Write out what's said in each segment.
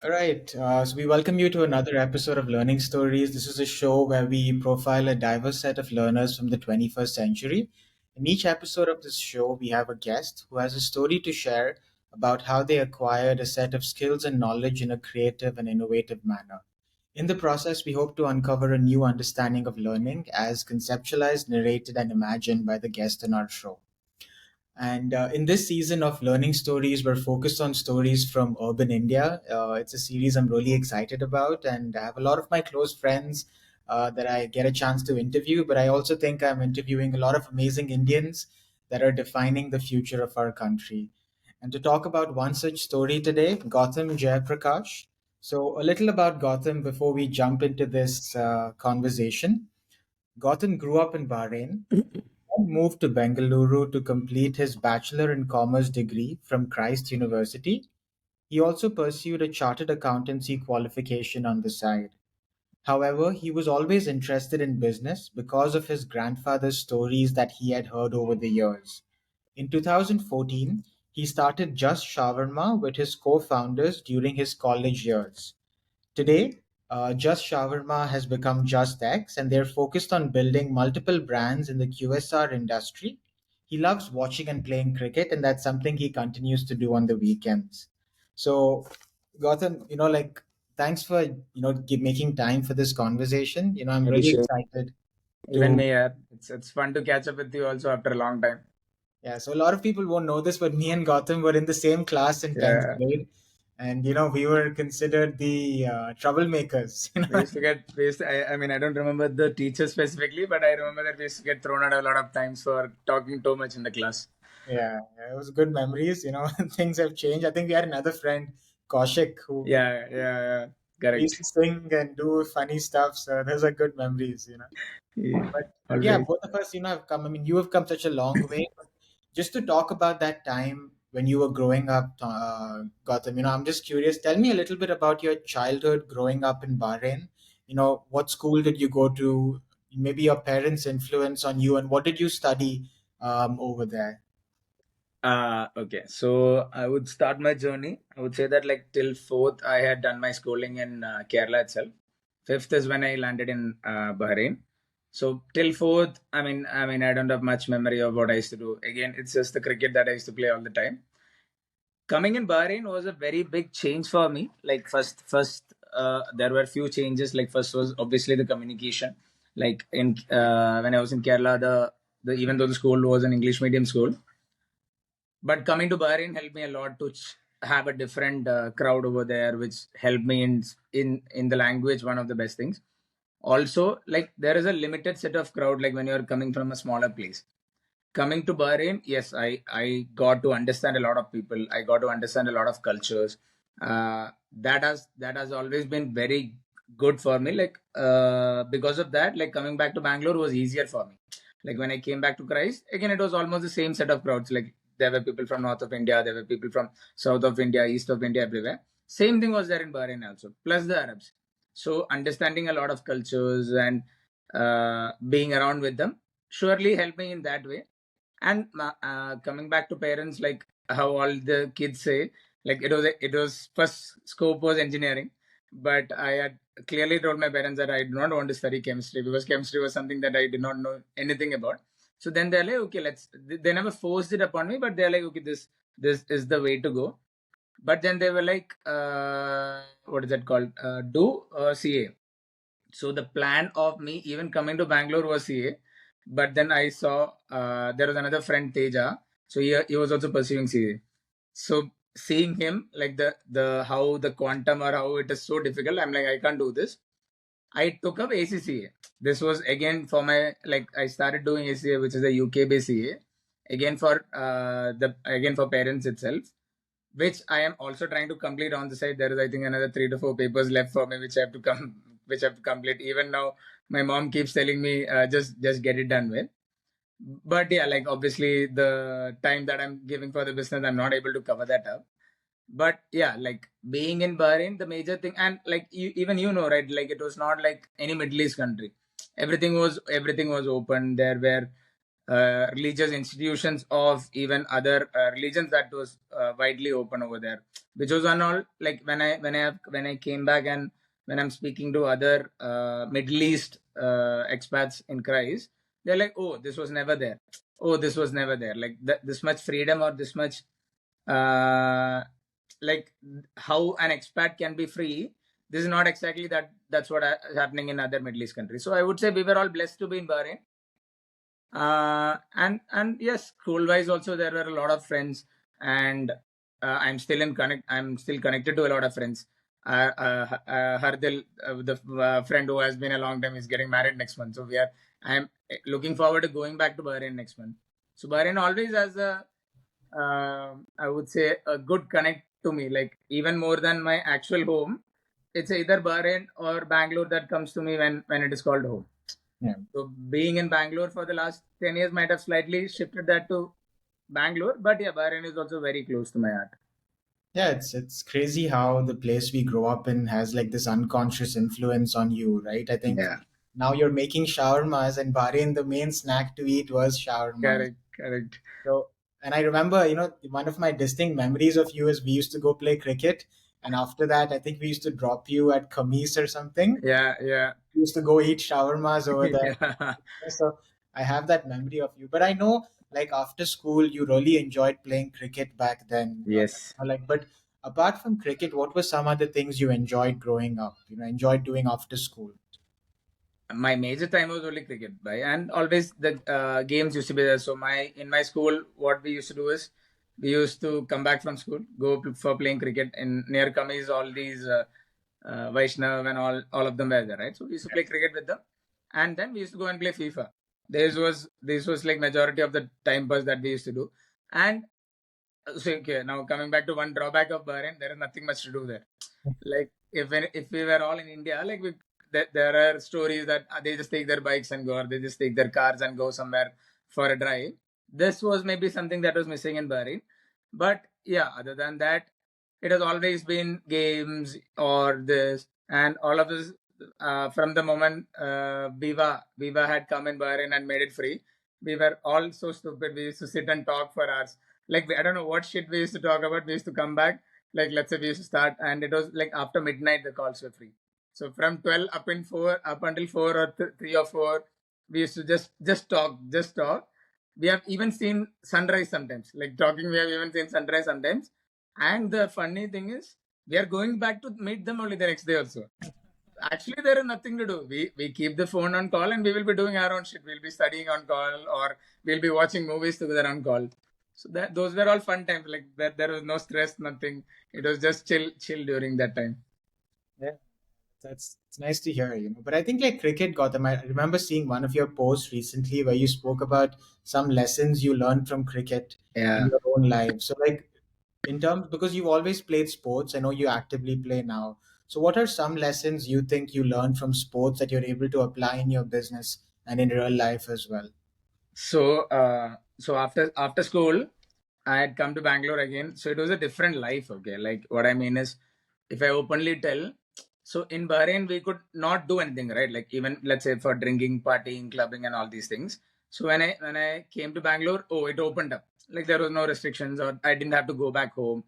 All right. So we welcome you to another episode of Learning Stories. This is a show where we profile a diverse set of learners from the 21st century. In each episode of this show, we have a guest who has a story to share about how they acquired a set of skills and knowledge in a creative and innovative manner. In the process, we hope to uncover a new understanding of learning as conceptualized, narrated, and imagined by the guest in our show. And in this season of Learning Stories, we're focused on stories from urban India. It's a series I'm really excited about, and I have a lot of my close friends that I get a chance to interview. But I also think I'm interviewing a lot of amazing Indians that are defining the future of our country. And to talk about one such story today, Goutham Jayaprakash. So, a little about Gautam before we jump into this conversation. Gautam grew up in Bahrain, moved to Bengaluru to complete his Bachelor in Commerce degree from Christ University. He also pursued a Chartered Accountancy qualification on the side. However, he was always interested in business because of his grandfather's stories that he had heard over the years. In 2014, he started Just Shawarma with his co founders during his college years. Today, Just Shawarma has become Just X, and they're focused on building multiple brands in the QSR industry. He loves watching and playing cricket, and that's something he continues to do on the weekends. So, Gautam, thanks for making time for this conversation. I'm Maybe really sure. excited Even to. me, yeah. It's fun to catch up with you also after a long time. Yeah, so a lot of people won't know this, but me and Gautam were in the same class in 10th Yeah, grade, and we were considered the troublemakers. we used to get we used to, I mean I don't remember the teacher specifically, but I remember that we used to get thrown out a lot of times for talking too much in the class. Yeah, it was good memories. Things have changed. I think we had another friend, Kaushik, who Yeah, used correct. to sing and do funny stuff. So those are good memories. Yeah. But All yeah, right. both of us, have come. I mean, you have come such a long way. But just to talk about that time when you were growing up, Gautam, I'm just curious. Tell me a little bit about your childhood growing up in Bahrain. What school did you go to? Maybe your parents' influence on you, and what did you study over there? Okay. So I would start my journey. I would say that like till fourth, I had done my schooling in Kerala itself. Fifth is when I landed in Bahrain. So till fourth, I don't have much memory of what I used to do. Again, it's just the cricket that I used to play all the time. Coming in Bahrain was a very big change for me. Like first, there were few changes. Like first was obviously the communication. Like in when I was in Kerala, the even though the school was an English medium school, but coming to Bahrain helped me a lot to have a different crowd over there, which helped me in the language. One of the best things. Also, like there is a limited set of crowd. Like when you are coming from a smaller place, coming to Bahrain, yes, I got to understand a lot of people. I got to understand a lot of cultures. That has always been very good for me. Like because of that, like coming back to Bangalore was easier for me. Like when I came back to Christ, again it was almost the same set of crowds. Like there were people from north of India, there were people from south of India, east of India, everywhere. Same thing was there in Bahrain also, plus the Arabs. So understanding a lot of cultures and being around with them surely helped me in that way. And coming back to parents, like how all the kids say, like it was first scope was engineering, but I had clearly told my parents that I do not want to study chemistry because chemistry was something that I did not know anything about. So then they're like, okay, let's. They never forced it upon me, but they're like, okay, this is the way to go. But then they were like, what is that called? Do CA. So the plan of me even coming to Bangalore was CA, but then I saw there was another friend Teja, so he was also pursuing CA. So seeing him like the how the quantum or how it is so difficult, I'm like I can't do this. I took up ACCA. This was again for my like I started doing ACCA, which is a UK based CA, again for the again for parents itself, which I am also trying to complete on the side. There is, I think, another 3 to 4 papers left for me, which I have to which I have to complete. Even now, my mom keeps telling me, just get it done with. But yeah, like obviously the time that I'm giving for the business, I'm not able to cover that up. But yeah, like being in Bahrain, the major thing, and like even right, like it was not like any Middle East country. Everything was open. There were religious institutions of even other religions that was widely open over there, which was on all like when I came back and when I'm speaking to other Middle East expats in Christ, they're like, oh, this was never there. Oh, this was never there. Like this much freedom or this much uh, like how an expat can be free. This is not exactly that. That's what is happening in other Middle East countries. So I would say we were all blessed to be in Bahrain. And yes, school wise also there were a lot of friends, and I'm still connected to a lot of friends. Hardil, the friend who has been a long time, is getting married next month. So I'm looking forward to going back to Bahrain next month. So Bahrain always has I would say a good connect to me, like even more than my actual home. It's either Bahrain or Bangalore that comes to me when it is called home. Yeah. So being in Bangalore for the last 10 years might have slightly shifted that to Bangalore, but yeah, Bahrain is also very close to my heart. Yeah, it's crazy how the place we grow up in has like this unconscious influence on you, right? I think Yeah, now you're making shawarmas, and Bahrain, the main snack to eat was shawarmas. correct, correct. So, and I remember, one of my distinct memories of you is we used to go play cricket, and after that, I think we used to drop you at Khamis or something. Yeah, yeah, We used to go eat shawarmas over there. yeah. So I have that memory of you. But I know, like after school, you really enjoyed playing cricket back then. Yes. But apart from cricket, what were some other things you enjoyed growing up? Enjoyed doing after school? My major time was only cricket, by and always the games used to be there. So in my school, what we used to do is we used to come back from school, for playing cricket in near Kamis. All these Vaishnav and all of them were there, right? So we used to play cricket with them, and then we used to go and play FIFA. This was like majority of the time pass that we used to do. And so okay, now coming back to one drawback of Bahrain, there is nothing much to do there. Like if we were all in India, like there are stories that they just take their bikes and go, or they just take their cars and go somewhere for a drive. This was maybe something that was missing in Bahrain. But yeah, other than that, it has always been games or this, and all of this from the moment Viva had come in Bahrain and made it free. We were all so stupid. We used to sit and talk for hours. Like I don't know what shit we used to talk about. We used to come back, like let's say we used to start, and it was like after midnight the calls were free. So from 12 up until 4 or 3 or 4, we used to just talk. We have even seen sunrise sometimes. Like talking, we have even seen sunrise sometimes. And the funny thing is, we are going back to meet them only the next day also. Actually, there is nothing to do. We keep the phone on call and we will be doing our own shit. We'll be studying on call, or we'll be watching movies together on call. So those were all fun times. Like there was no stress, nothing. It was just chill during that time. Yeah, that's it's nice to hear. But I think like cricket, Gautam, I remember seeing one of your posts recently where you spoke about some lessons you learned from cricket in Yeah. your own life. So like in terms, because you've always played sports, I know you actively play now. So what are some lessons you think you learned from sports that you're able to apply in your business and in real life as well? So after school, I had come to Bangalore again. So it was a different life. Okay, like what I mean is, if I openly tell, so in Bahrain we could not do anything, right? Like even let's say for drinking, partying, clubbing, and all these things. So when I came to Bangalore, oh, it opened up. Like there was no restrictions, or I didn't have to go back home.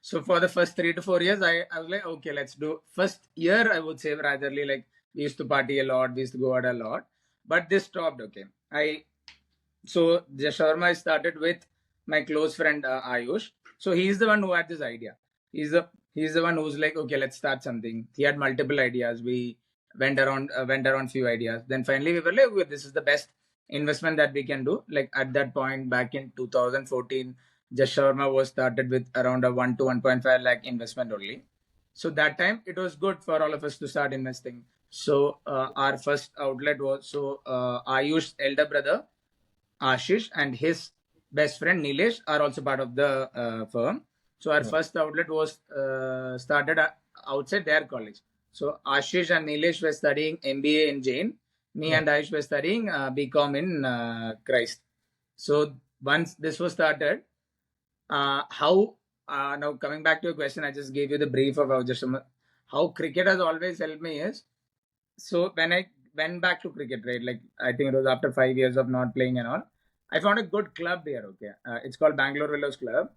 So for the first 3 to 4 years, I was like, okay, let's do. First year, I would say ratherly like we used to party a lot, we used to go out a lot, but this stopped. Okay, so Just Shawarma I started with my close friend Ayush. So he's the one who had this idea. He's the one who's like, okay, let's start something. He had multiple ideas. We went around few ideas. Then finally we were like, okay, this is the best investment that we can do. Like at that point, back in 2014, Just Shawarma was started with around a 1 to 1.5 lakh investment only. So that time it was good for all of us to start investing. So our first outlet was Ayush's elder brother Ashish and his best friend Nilesh are also part of the firm. So our Yeah. first outlet was started outside their college. So Ashish and Nilesh were studying MBA in Jain. Me Yeah. and Ayush were studying BCom in Christ. So once this was started, how now coming back to your question, I just gave you the brief of how cricket has always helped me is, so when I went back to cricket, right, like I think it was after 5 years of not playing and all. I found a good club here. Okay, it's called Bangalore Willows Club.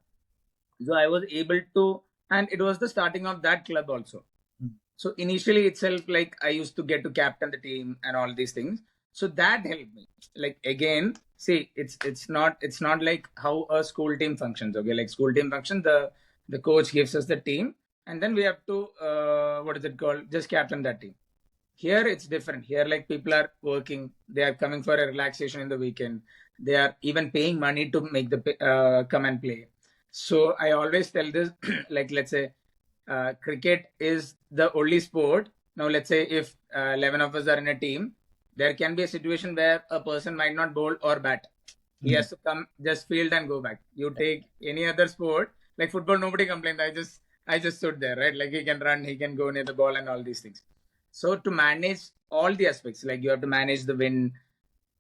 So I was able to, and it was the starting of that club also. Mm. So initially itself, like I used to get to captain the team and all these things. So that helped me. Like again, see, it's not like how a school team functions. Okay, like school team function, the coach gives us the team, and then we have to what is it called? Just captain that team. Here it's different. Here, like people are working, they are coming for a relaxation in the weekend. They are even paying money to make the come and play. So I always tell this, like let's say, cricket is the only sport. Now let's say if 11 of us are in a team, there can be a situation where a person might not bowl or bat. He Mm. has to come, just field and go back. You take any other sport, like football, nobody complained. I just stood there, right? Like he can run, he can go near the ball and all these things. So to manage all the aspects, like you have to manage the win,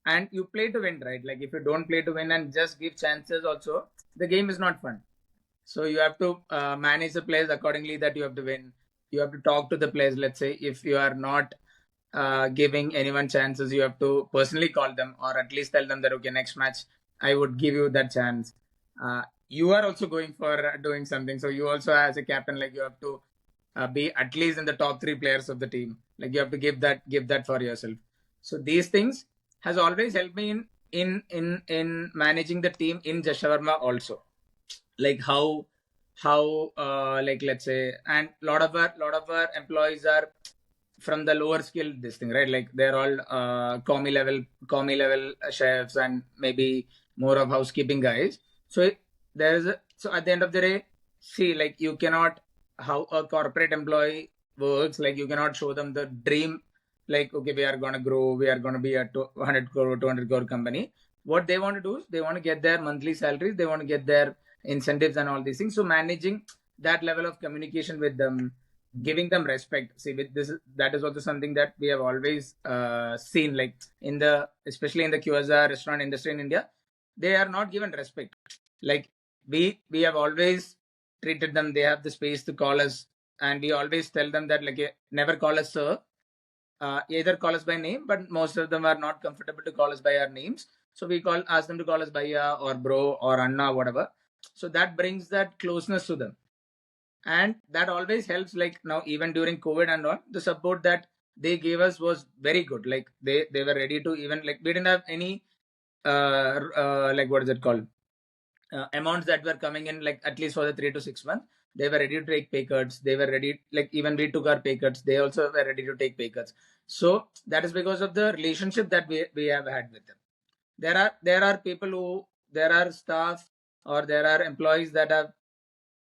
and you play to win, right? Like if you don't play to win and just give chances also, the game is not fun. So you have to manage the players accordingly that you have to win. You have to talk to the players. Let's say if you are not giving anyone chances, you have to personally call them or at least tell them that, okay, next match, I would give you that chance. You are also going for doing something. So you also, as a captain, like you have to be at least in the top three players of the team. Like you have to give that for yourself. So these things has always helped me in managing the team in Just Shawarma also. Like how like let's say, and lot of our employees are from the lower skill this thing, right? Like they're all commie level chefs and maybe more of housekeeping guys. So so at the end of the day, see, like you cannot, how a corporate employee works, like you cannot show them the dream, like okay, we are going to grow, we are going to be a 100 crore 200 crore company. What they want to do is they want to get their monthly salaries, they want to get their incentives and all these things. So managing that level of communication with them, giving them respect. See, with this, that is also something that we have always seen, like in the, especially in the QSR restaurant industry in India, they are not given respect. Like we have always treated them. They have the space to call us, and we always tell them that like never call us sir. Either call us by name, but most of them are not comfortable to call us by our names. So we ask them to call us Bhaiya or bro or Anna, whatever. So that brings that closeness to them, and that always helps. Like now, even during COVID and all, the support that they gave us was very good. Like they were ready to, even like we didn't have any like what is it called, amounts that were coming in, like at least for the 3 to 6 months. They were ready to take pay cuts. They were ready, like even we took our pay cuts, they also were ready to take pay cuts. So that is because of the relationship that we have had with them. There are people who, there are staff or there are employees that have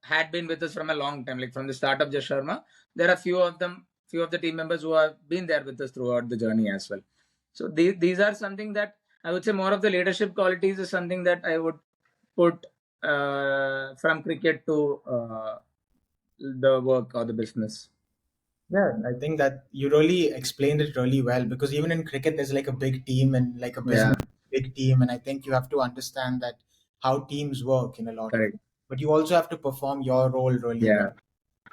had been with us from a long time, like from the start of Just Shawarma. There are few of the team members who have been there with us throughout the journey as well. So these are something that I would say, more of the leadership qualities is something that I would put from cricket to the work or the business. Yeah, I think that you really explained it really well, because even in cricket, there's like a big team and like a Yeah, business big team, and I think you have to understand that how teams work in a lot of correct. ways. But you also have to perform your role really well.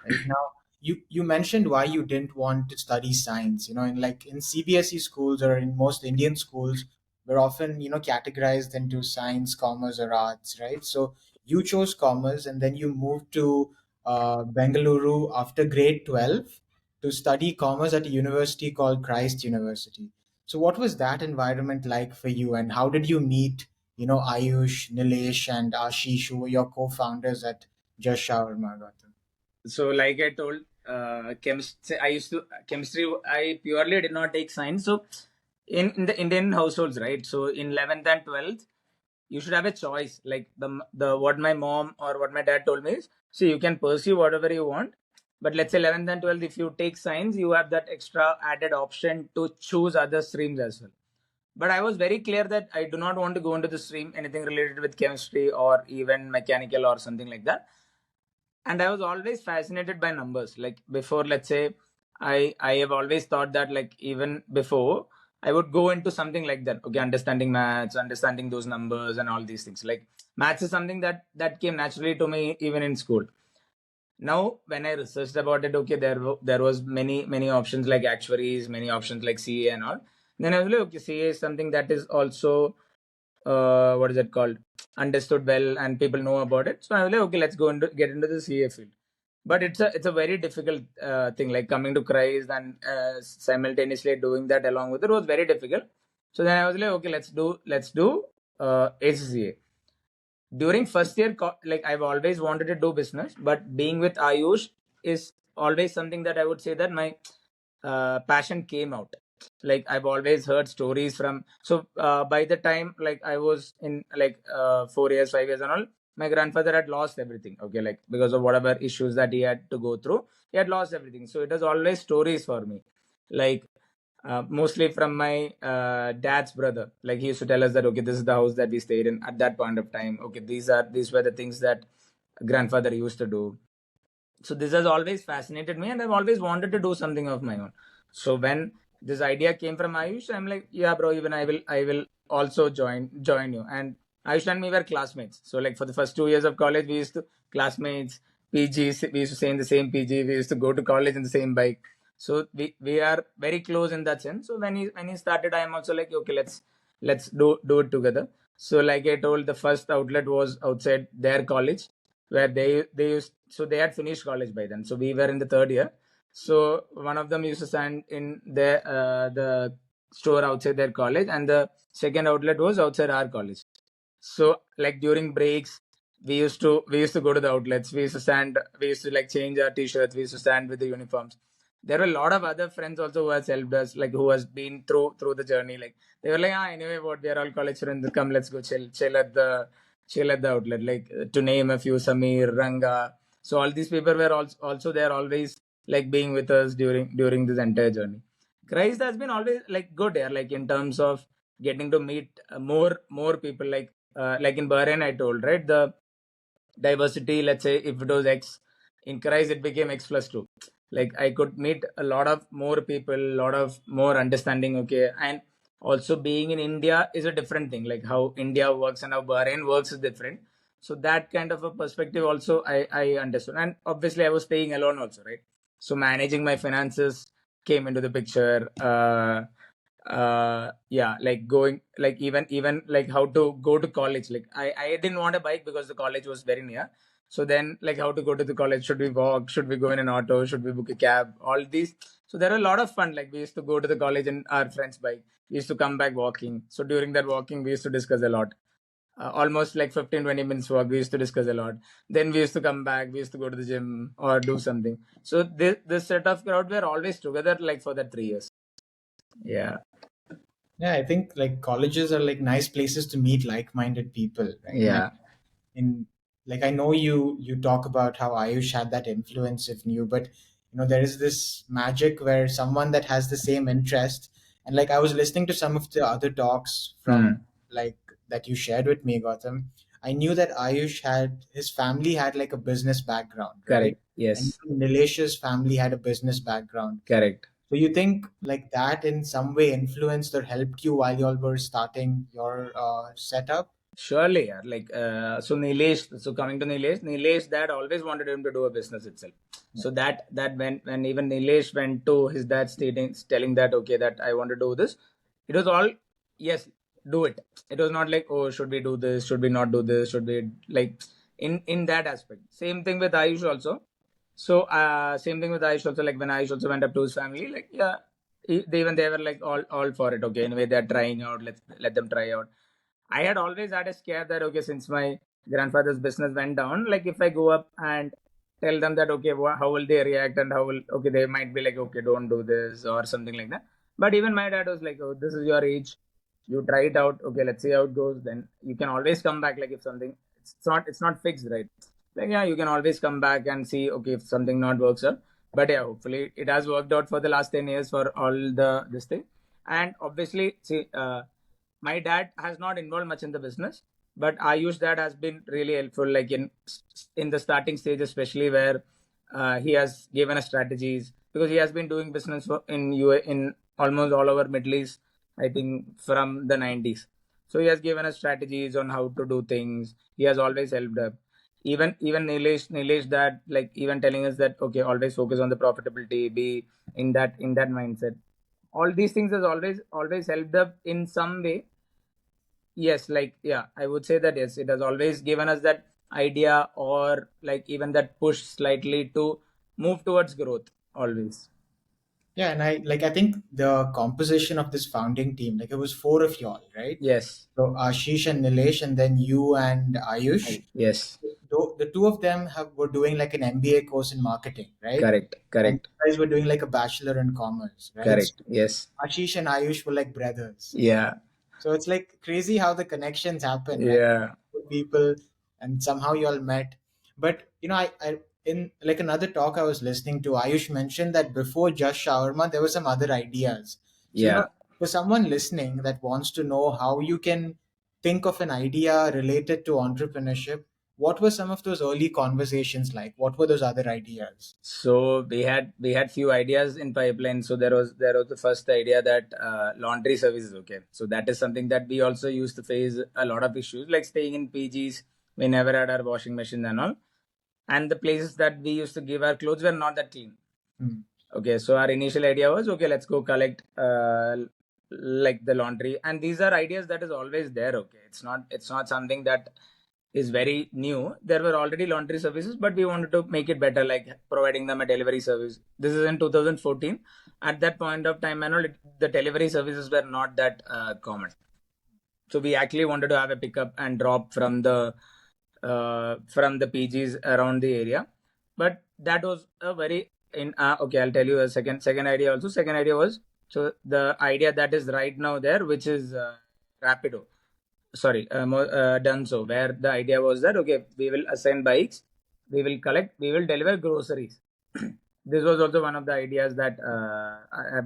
Yeah, Right now, you mentioned why you didn't want to study science. In like in CBSE schools or in most Indian schools, we're often categorized into science, commerce, or arts, right? So you chose commerce, and then you moved to Bengaluru after grade 12 to study commerce at a university called Christ University. So what was that environment like for you, and how did you meet Ayush, Nilesh, and Ashish, who were your co-founders at Just Shawarma, Gautam? so like I told, chemistry, I used to chemistry, I purely did not take science. So in the Indian households, right? So in 11th and 12th, you should have a choice. Like the what my mom or what my dad told me is, so you can pursue whatever you want, but let's say 11th and 12th, if you take science, you have that extra added option to choose other streams as well. But I was very clear that I do not want to go into the stream anything related with chemistry or even mechanical or something like that. And I was always fascinated by numbers. Like before, let's say, I have always thought that, like even before, I would go into something like that. Okay, understanding maths, understanding those numbers and all these things. Like maths is something that came naturally to me even in school. Now when I researched about it, okay, there was many options like actuaries, many options like CA and all. Then I was like, okay, CA is something that is also what is it called, understood well, and people know about it. So I was like, okay, let's go into get into the CA field. But it's a very difficult thing, like coming to Christ and simultaneously doing that along with it was very difficult. So then I was like, okay, let's do ACCA. During first year, like I've always wanted to do business, but being with Ayush is always something that I would say that my passion came out. Like I've always heard stories from. So by the time like I was in like 4 years, 5 years and all, my grandfather had lost everything. Okay, like because of whatever issues that he had to go through, he had lost everything. So it was always stories for me, like mostly from my dad's brother. Like he used to tell us that okay, this is the house that we stayed in at that point of time. Okay, these were the things that grandfather used to do. So this has always fascinated me, and I've always wanted to do something of my own. So when this idea came from Ayush, I'm like, yeah, bro, even I will also join you. And Ayush and me were classmates. So like for the first 2 years of college, we used to classmates, PGs, we used to stay in the same PG, we used to go to college in the same bike. So we are very close in that sense. So when he started, I am also like, okay, let's do it together. So like I told, the first outlet was outside their college, where they used, so they had finished college by then. So we were in the third year. So one of them used to stand in the store outside their college, and the second outlet was outside our college. So like during breaks, we used to go to the outlets. We used to stand. We used to like change our t-shirts. We used to stand with the uniforms. There were a lot of other friends also who has helped us, like who has been through the journey. Like they were like, anyway, what, we are all college friends. Come, let's go chill at the outlet. Like to name a few, Samir, Ranga. So all these people were also there, always like being with us during this entire journey. Christ has been always like good here, like in terms of getting to meet more people. Like in Bahrain, I told, right, the diversity, let's say if it was X, in Christ it became X plus 2. Like I could meet a lot of more people, a lot of more understanding. Okay, and also being in India is a different thing. Like how India works and how Bahrain works is different. So that kind of a perspective also I understood. And obviously I was staying alone also, right? So managing my finances came into the picture. Yeah, like going, like even like how to go to college. Like I didn't want a bike because the college was very near. So then like how to go to the college, should we walk, should we go in an auto, should we book a cab, all these. So there are a lot of fun. Like we used to go to the college in our friend's bike, we used to come back walking. So during that walking we used to discuss a lot. Almost like 15-20 minutes walk, we used to discuss a lot. Then we used to come back, we used to go to the gym or do something. So this set of crowd were always together, like for that 3 years. Yeah. Yeah, I think like colleges are like nice places to meet like-minded people, right? And Yeah. in like I know you talk about how Ayush had that influence of you, but there is this magic where someone that has the same interest, and like I was listening to some of the other talks from Hmm. like that you shared with me, Gautam. I knew that Ayush had his family had like a business background, right? Correct. And Yes. Nilesh's family had a business background. Correct. So you think like that in some way influenced or helped you while y'all were starting your setup? Surely, yeah. Like, so Nilesh, so coming to Nilesh dad always wanted him to do a business itself. Yeah. So that when even Nilesh went to his dad telling that okay, that I want to do this, it was all yes, do it. It was not like, oh, should we do this, should we not do this, should we, like, in that aspect. Same thing with Ayush also. So same thing with Ayush also. Like when Ayush also went up to his family, like yeah, they were like all for it. Okay, anyway they're trying out. Let them try out. I had always had a scare that okay, since my grandfather's business went down, like if I go up and tell them that okay, how will they react, and how will, okay, they might be like okay, don't do this or something like that. But even my dad was like, oh, this is your age, you try it out. Okay, let's see how it goes. Then you can always come back. Like if something, it's not fixed, right? Like yeah, you can always come back and see okay if something not works out. But yeah, hopefully it has worked out for the last 10 years for all the this thing. And obviously, see. My dad has not involved much in the business, but Ayush dad has been really helpful, like in the starting stage, especially where he has given us strategies because he has been doing business in in almost all over Middle East, I think from the 90s. So he has given us strategies on how to do things. He has always helped up. Even Nilesh dad, like even telling us that okay, always focus on the profitability, be in that mindset. All these things has always helped up in some way. Yes, like yeah, I would say that yes, it has always given us that idea or like even that push slightly to move towards growth always. Yeah, and I think the composition of this founding team, like it was four of y'all, right? Yes, So Ashish and Nilesh, and then you and Ayush. yes, Though the two of them were doing like an MBA course in marketing, right? correct, And correct, you guys were doing like a bachelor in commerce, right? So correct. Yes, Ashish and Ayush were like brothers. yeah, So it's like crazy how the connections happen, right? yeah, People, and somehow you all met. But I in like another talk I was listening to, Ayush mentioned that before Just Shawarma, there were some other ideas. So yeah. for someone listening that wants to know how you can think of an idea related to entrepreneurship, what were some of those early conversations like? What were those other ideas? So we had few ideas in pipeline. So there was the first idea that laundry services. Okay, so that is something that we also used to face a lot of issues, like staying in PGs. We never had our washing machine and all, and the places that we used to give our clothes were not that clean. Hmm. Okay, so our initial idea was okay, let's go collect like the laundry, and these are ideas that is always there. Okay, it's not something that is very new. There were already laundry services, but we wanted to make it better, like providing them a delivery service. This is in 2014. At that point of time, and all, the delivery services were not that common. So we actually wanted to have a pickup and drop from the PGs around the area. But that was a very okay. I'll tell you a second idea also. Second idea was, so the idea that is right now there, which is Rapido. Sorry, done so. Where the idea was that okay, we will assign bikes, we will collect, we will deliver groceries. This was also one of the ideas that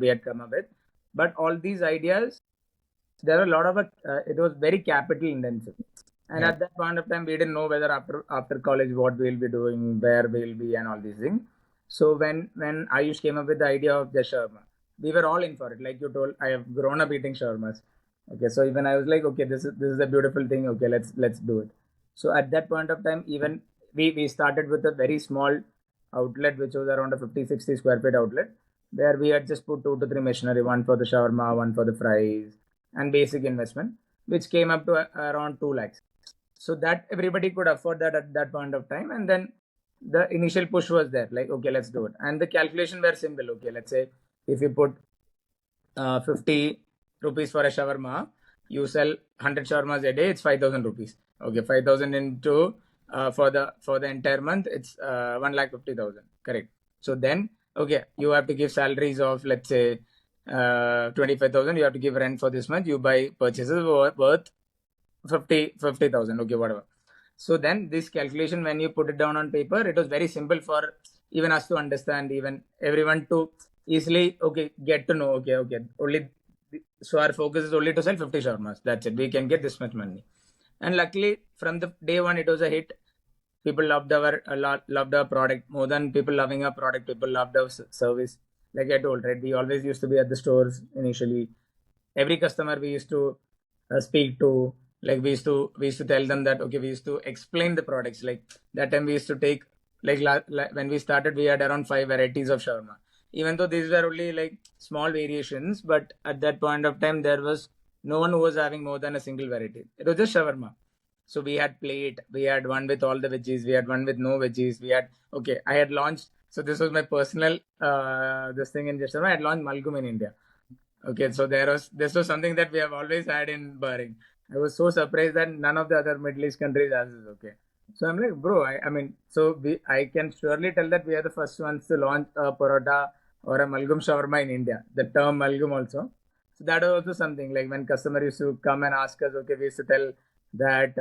we had come up with. But all these ideas, there are a lot of it was very capital intensive, and Yeah. at that point of time we didn't know whether after college what we'll be doing, where we'll be, and all these things. So when Ayush came up with the idea of the shawarma, we were all in for it. Like you told, I have grown up eating shawarmas. Okay, so even I was like, okay, this is a beautiful thing. Okay, let's do it. So at that point of time, even we started with a very small outlet, which was around a 50-60 square feet outlet, where we had just put 2 to 3 machinery, one for the shawarma, one for the fries, and basic investment, which came up to around 2 lakhs. So that everybody could afford that at that point of time. And then the initial push was there, like, okay, let's do it. And the calculation were simple. Okay, let's say if you put 50 rupees for a shawarma, you sell 100 shawarmas a day, it's 5,000 rupees. Okay, 5,000 into for the entire month, it's 1,50,000. Correct. So then, okay, you have to give salaries of, let's say, 25,000. You have to give rent for this month. You buy purchases worth 50,000. Okay, whatever. So then this calculation, when you put it down on paper, it was very simple for even us to understand, even everyone to easily get to know. Okay, only so our focus is only to sell 50 shawarmas. That's it. We can get this much money. And luckily, from the day one, it was a hit. People loved our product more than people loving our product. People loved our service. Like I told, right? We always used to be at the stores initially. Every customer we used to speak to, like we used to tell them that okay, we used to explain the products. Like that time we used to take, like when we started, we had around 5 varieties of shawarma. Even though these were only like small variations, but at that point of time there was no one who was having more than a single variety. It was just shawarma. So we had plate, we had one with all the veggies, we had one with no veggies, we had, okay, I had launched, so this was my personal this thing in Just Shawarma. I had launched Malgum in India. Okay, so this was something that we have always had in Bahrain. I was so surprised that none of the other Middle East countries has this. Okay, so I'm like, bro, I mean, so I can surely tell that we are the first ones to launch a paratha or a malgum shawarma in India. The term malgum also. So that was also something like when customer used to come and ask us. Okay, we used to tell that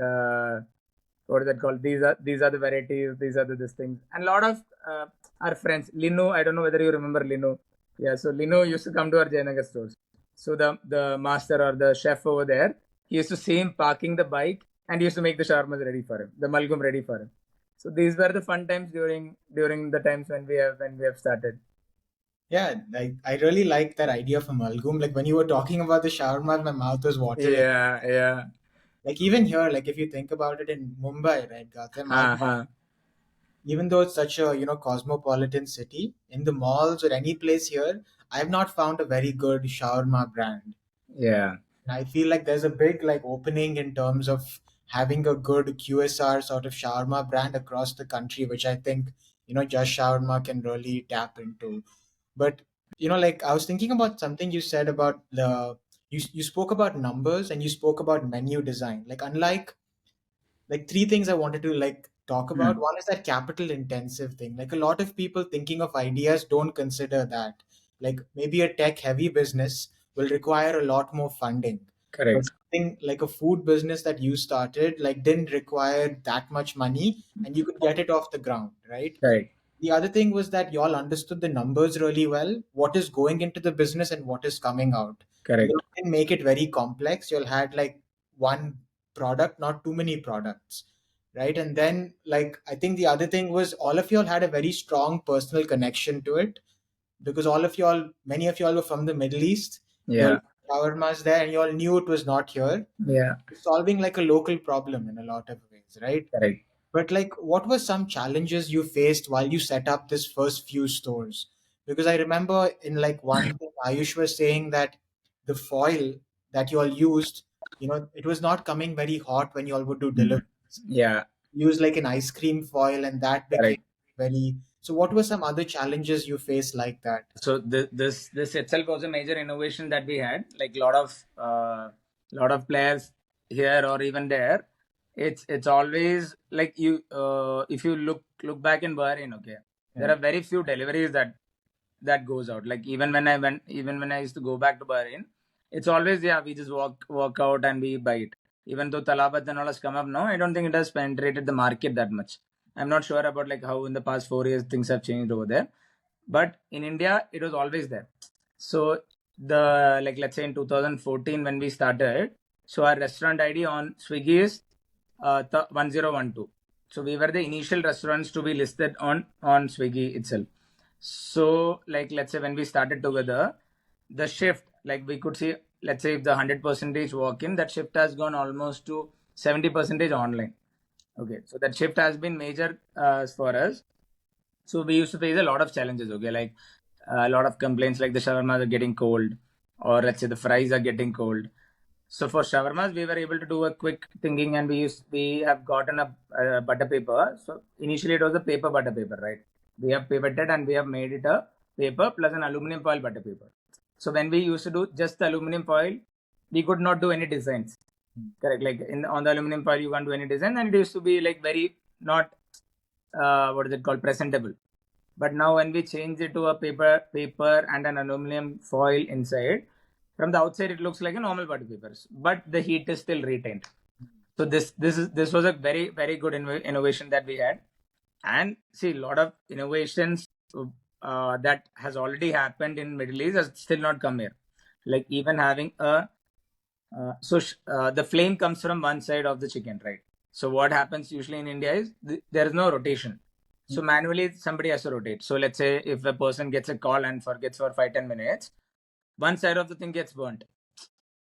what is that called? These are the varieties. These are the this things. And a lot of our friends, Lino. I don't know whether you remember Lino. Yeah, so Lino used to come to our Jayanagar stores. So the master or the chef over there, he used to see him parking the bike and he used to make the shawarmas ready for him, the malgum ready for him. So these were the fun times during the times when we have started. Yeah, I really like that idea of a malgum. Like when you were talking about the shawarma, my mouth was watering. Yeah, yeah. Like even here, like if you think about it in Mumbai, right, Goutham Ha Outlet, ha. even though it's such a cosmopolitan city, in the malls or any place here, I've not found a very good shawarma brand. Yeah. I feel like there's a big like opening in terms of having a good QSR sort of shawarma brand across the country, which I think, Just Shawarma can really tap into. But, like I was thinking about something you said about you spoke about numbers and you spoke about menu design. Like unlike like three things I wanted to like talk about. Hmm. One is that capital intensive thing. Like a lot of people thinking of ideas don't consider that. Like maybe a tech heavy business will require a lot more funding. But Correct. something like a food business that you started like didn't require that much money and you could get it off the ground, right? Right. The other thing was that y'all understood the numbers really well, what is going into the business and what is coming out. And you Correct. didn't make it very complex. You'll had like one product, not too many products. Right. And then like I think the other thing was all of y'all had a very strong personal connection to it because all of y'all, many of y'all were from the Middle East. There were Yeah. shawarmas there and y'all knew it was not here. Yeah. Solving like a local problem in a lot of ways, right? Correct. But like, what were some challenges you faced while you set up this first few stores? Because I remember in like one thing, Ayush was saying that the foil that you all used, it was not coming very hot when you all would do Hmm. deliveries. Yeah. Use like an ice cream foil, and that became Correct. very. So, what were some other challenges you faced like that? So this itself was a major innovation that we had. Like lot of players here or even there. It's always like you if you look back in Bahrain, okay, there Yeah. are very few deliveries that goes out. Like even when I used to go back to Bahrain, it's always, yeah, we just walk out and we buy it. Even though Talabat and all has come up now, I don't think it has penetrated the market that much. I'm not sure about like how in the past 4 years things have changed over there, but in India it was always there. So the like let's say in 2014 when we started, so our restaurant ID on Swiggy is 1012. So we were the initial restaurants to be listed on Swiggy itself. So like let's say when we started together, the shift, like we could see, let's say if the 100 percentage walk in, that shift has gone almost to 70 percentage online. Okay, so that shift has been major for us. So we used to face a lot of challenges. Okay, like a lot of complaints, like the shawarmas are getting cold, or let's say the fries are getting cold. So for shawarmas, we were able to do a quick thinking, and we have gotten a butter paper. So initially it was a paper butter paper, right? We have pivoted and we have made it a paper plus an aluminum foil butter paper. So when we used to do just the aluminum foil, we could not do any designs. Correct. Like on the aluminum foil, you can't do any design, and it used to be like very not what is it called, presentable. But now when we change it to a paper and an aluminum foil inside, from the outside it looks like a normal butter papers, but the heat is still retained. So this was a very very good innovation that we had. And see, a lot of innovations that has already happened in Middle East has still not come here. Like even having a the flame comes from one side of the chicken, right? So what happens usually in India is there is no rotation. So manually somebody has to rotate. So let's say if a person gets a call and forgets for 5-10 minutes, one side of the thing gets burnt.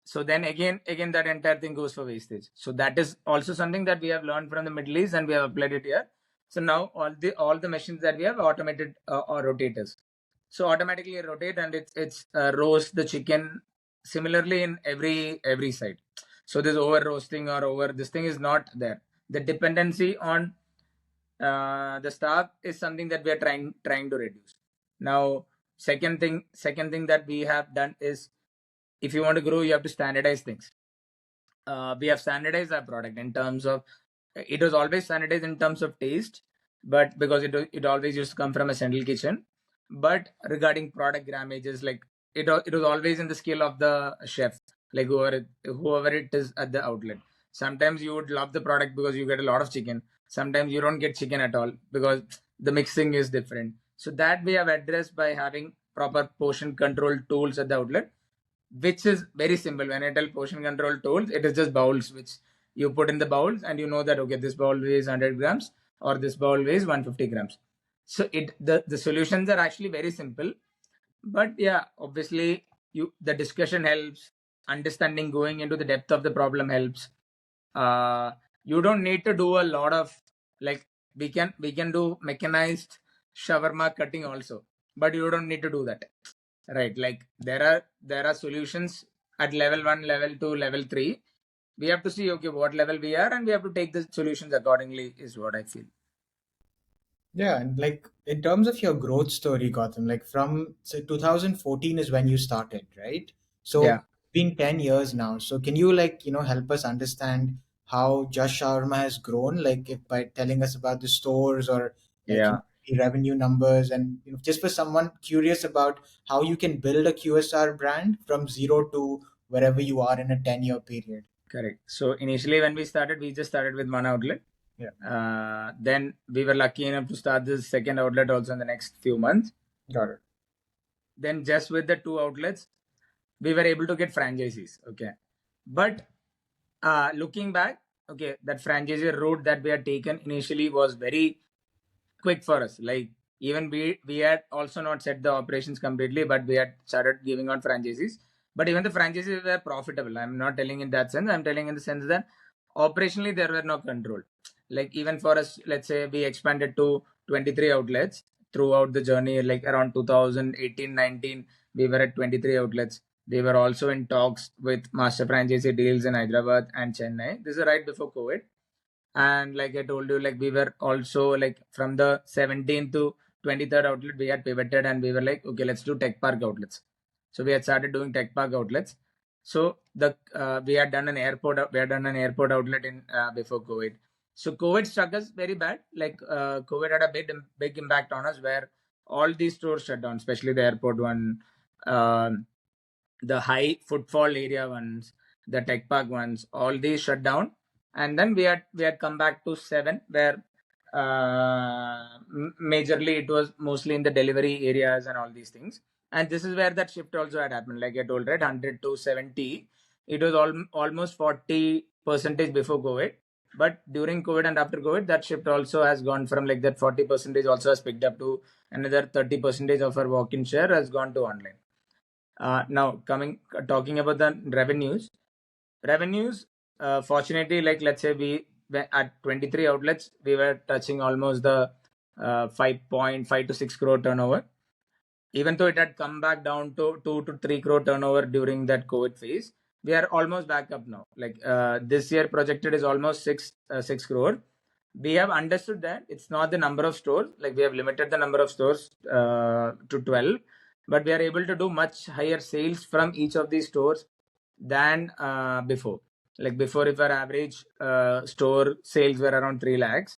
So then again that entire thing goes for wastage. So that is also something that we have learned from the Middle East and we have applied it here. So now all the machines that we have automated or rotators. So automatically rotate and it's roast the chicken similarly in every side. So this over roasting or over this thing is not there. The dependency on the staff is something that we are trying to reduce. Now second thing that we have done is, if you want to grow, you have to standardize things. We have standardized our product in terms of, it was always standardized in terms of taste, but because it always used to come from a central kitchen. But regarding product grammages, like it was always in the skill of the chef, like whoever it is at the outlet. Sometimes you would love the product because you get a lot of chicken. Sometimes you don't get chicken at all because the mixing is different. So that we have addressed by having proper portion control tools at the outlet, which is very simple. When I tell portion control tools, it is just bowls which you put in the bowls, and you know that okay, this bowl weighs 100 grams or this bowl weighs 150 grams. So the solutions are actually very simple. But yeah, obviously the discussion helps, understanding going into the depth of the problem helps. uh you don't need to do a lot of, like, we can do mechanized shawarma cutting also, but you don't need to do that, right? Like there are solutions at level 1, level 2, level 3, we have to see, okay, what level we are, and we have to take the solutions accordingly, is what I feel. Yeah, and like in terms of your growth story, Gautam, like from say 2014 is when you started, right? So Yeah, it's been 10 years now. So can you like, help us understand how Just Shawarma has grown, like if by telling us about the stores or like yeah, the revenue numbers and just for someone curious about how you can build a QSR brand from zero to wherever you are in a 10-year period. correct. So initially when we started, we just started with one outlet. Yeah, Then we were lucky enough to start the second outlet also in the next few months. got it. Then just with the two outlets, we were able to get franchisees. Okay. But looking back, okay, that franchisee route that we had taken initially was very quick for us. Like even we had also not set the operations completely, but we had started giving out franchises. But even the franchises were profitable. I'm not telling in that sense. I'm telling in the sense that operationally there were no control. Like even for us, let's say we expanded to 23 outlets throughout the journey. Like around 2018-19, we were at 23 outlets. We were also in talks with master franchisee deals in Hyderabad and Chennai. This is right before COVID. And like I told you, like we were also like from the 17th to 23rd outlet, we had pivoted and we were like, okay, let's do tech park outlets. So we had started doing tech park outlets. So the we had done an airport outlet in before COVID. So COVID struck us very bad. Like COVID had a big impact on us where all these stores shut down, especially the airport one, um the high footfall area ones, the tech park ones, all these shut down. And then we had come back to seven, where majorly it was mostly in the delivery areas and all these things. And this is where that shift also had happened. Like I told, right, 100 to 70, it was almost 40 percentage before COVID. But during COVID and after COVID, that shift also has gone from like that 40 percentage also has picked up to another 30 percentage of our walk-in share has gone to online. Now talking about the revenues. Fortunately, like let's say we were at 23 outlets, we were touching almost the 5.5 to 6 crore turnover. Even though it had come back down to 2 to 3 crore turnover during that COVID phase, we are almost back up now. Like this year projected is almost 6 crore. We have understood that it's not the number of stores. Like we have limited the number of stores to 12, but we are able to do much higher sales from each of these stores than before. Like before, if our average store sales were around 3 lakhs,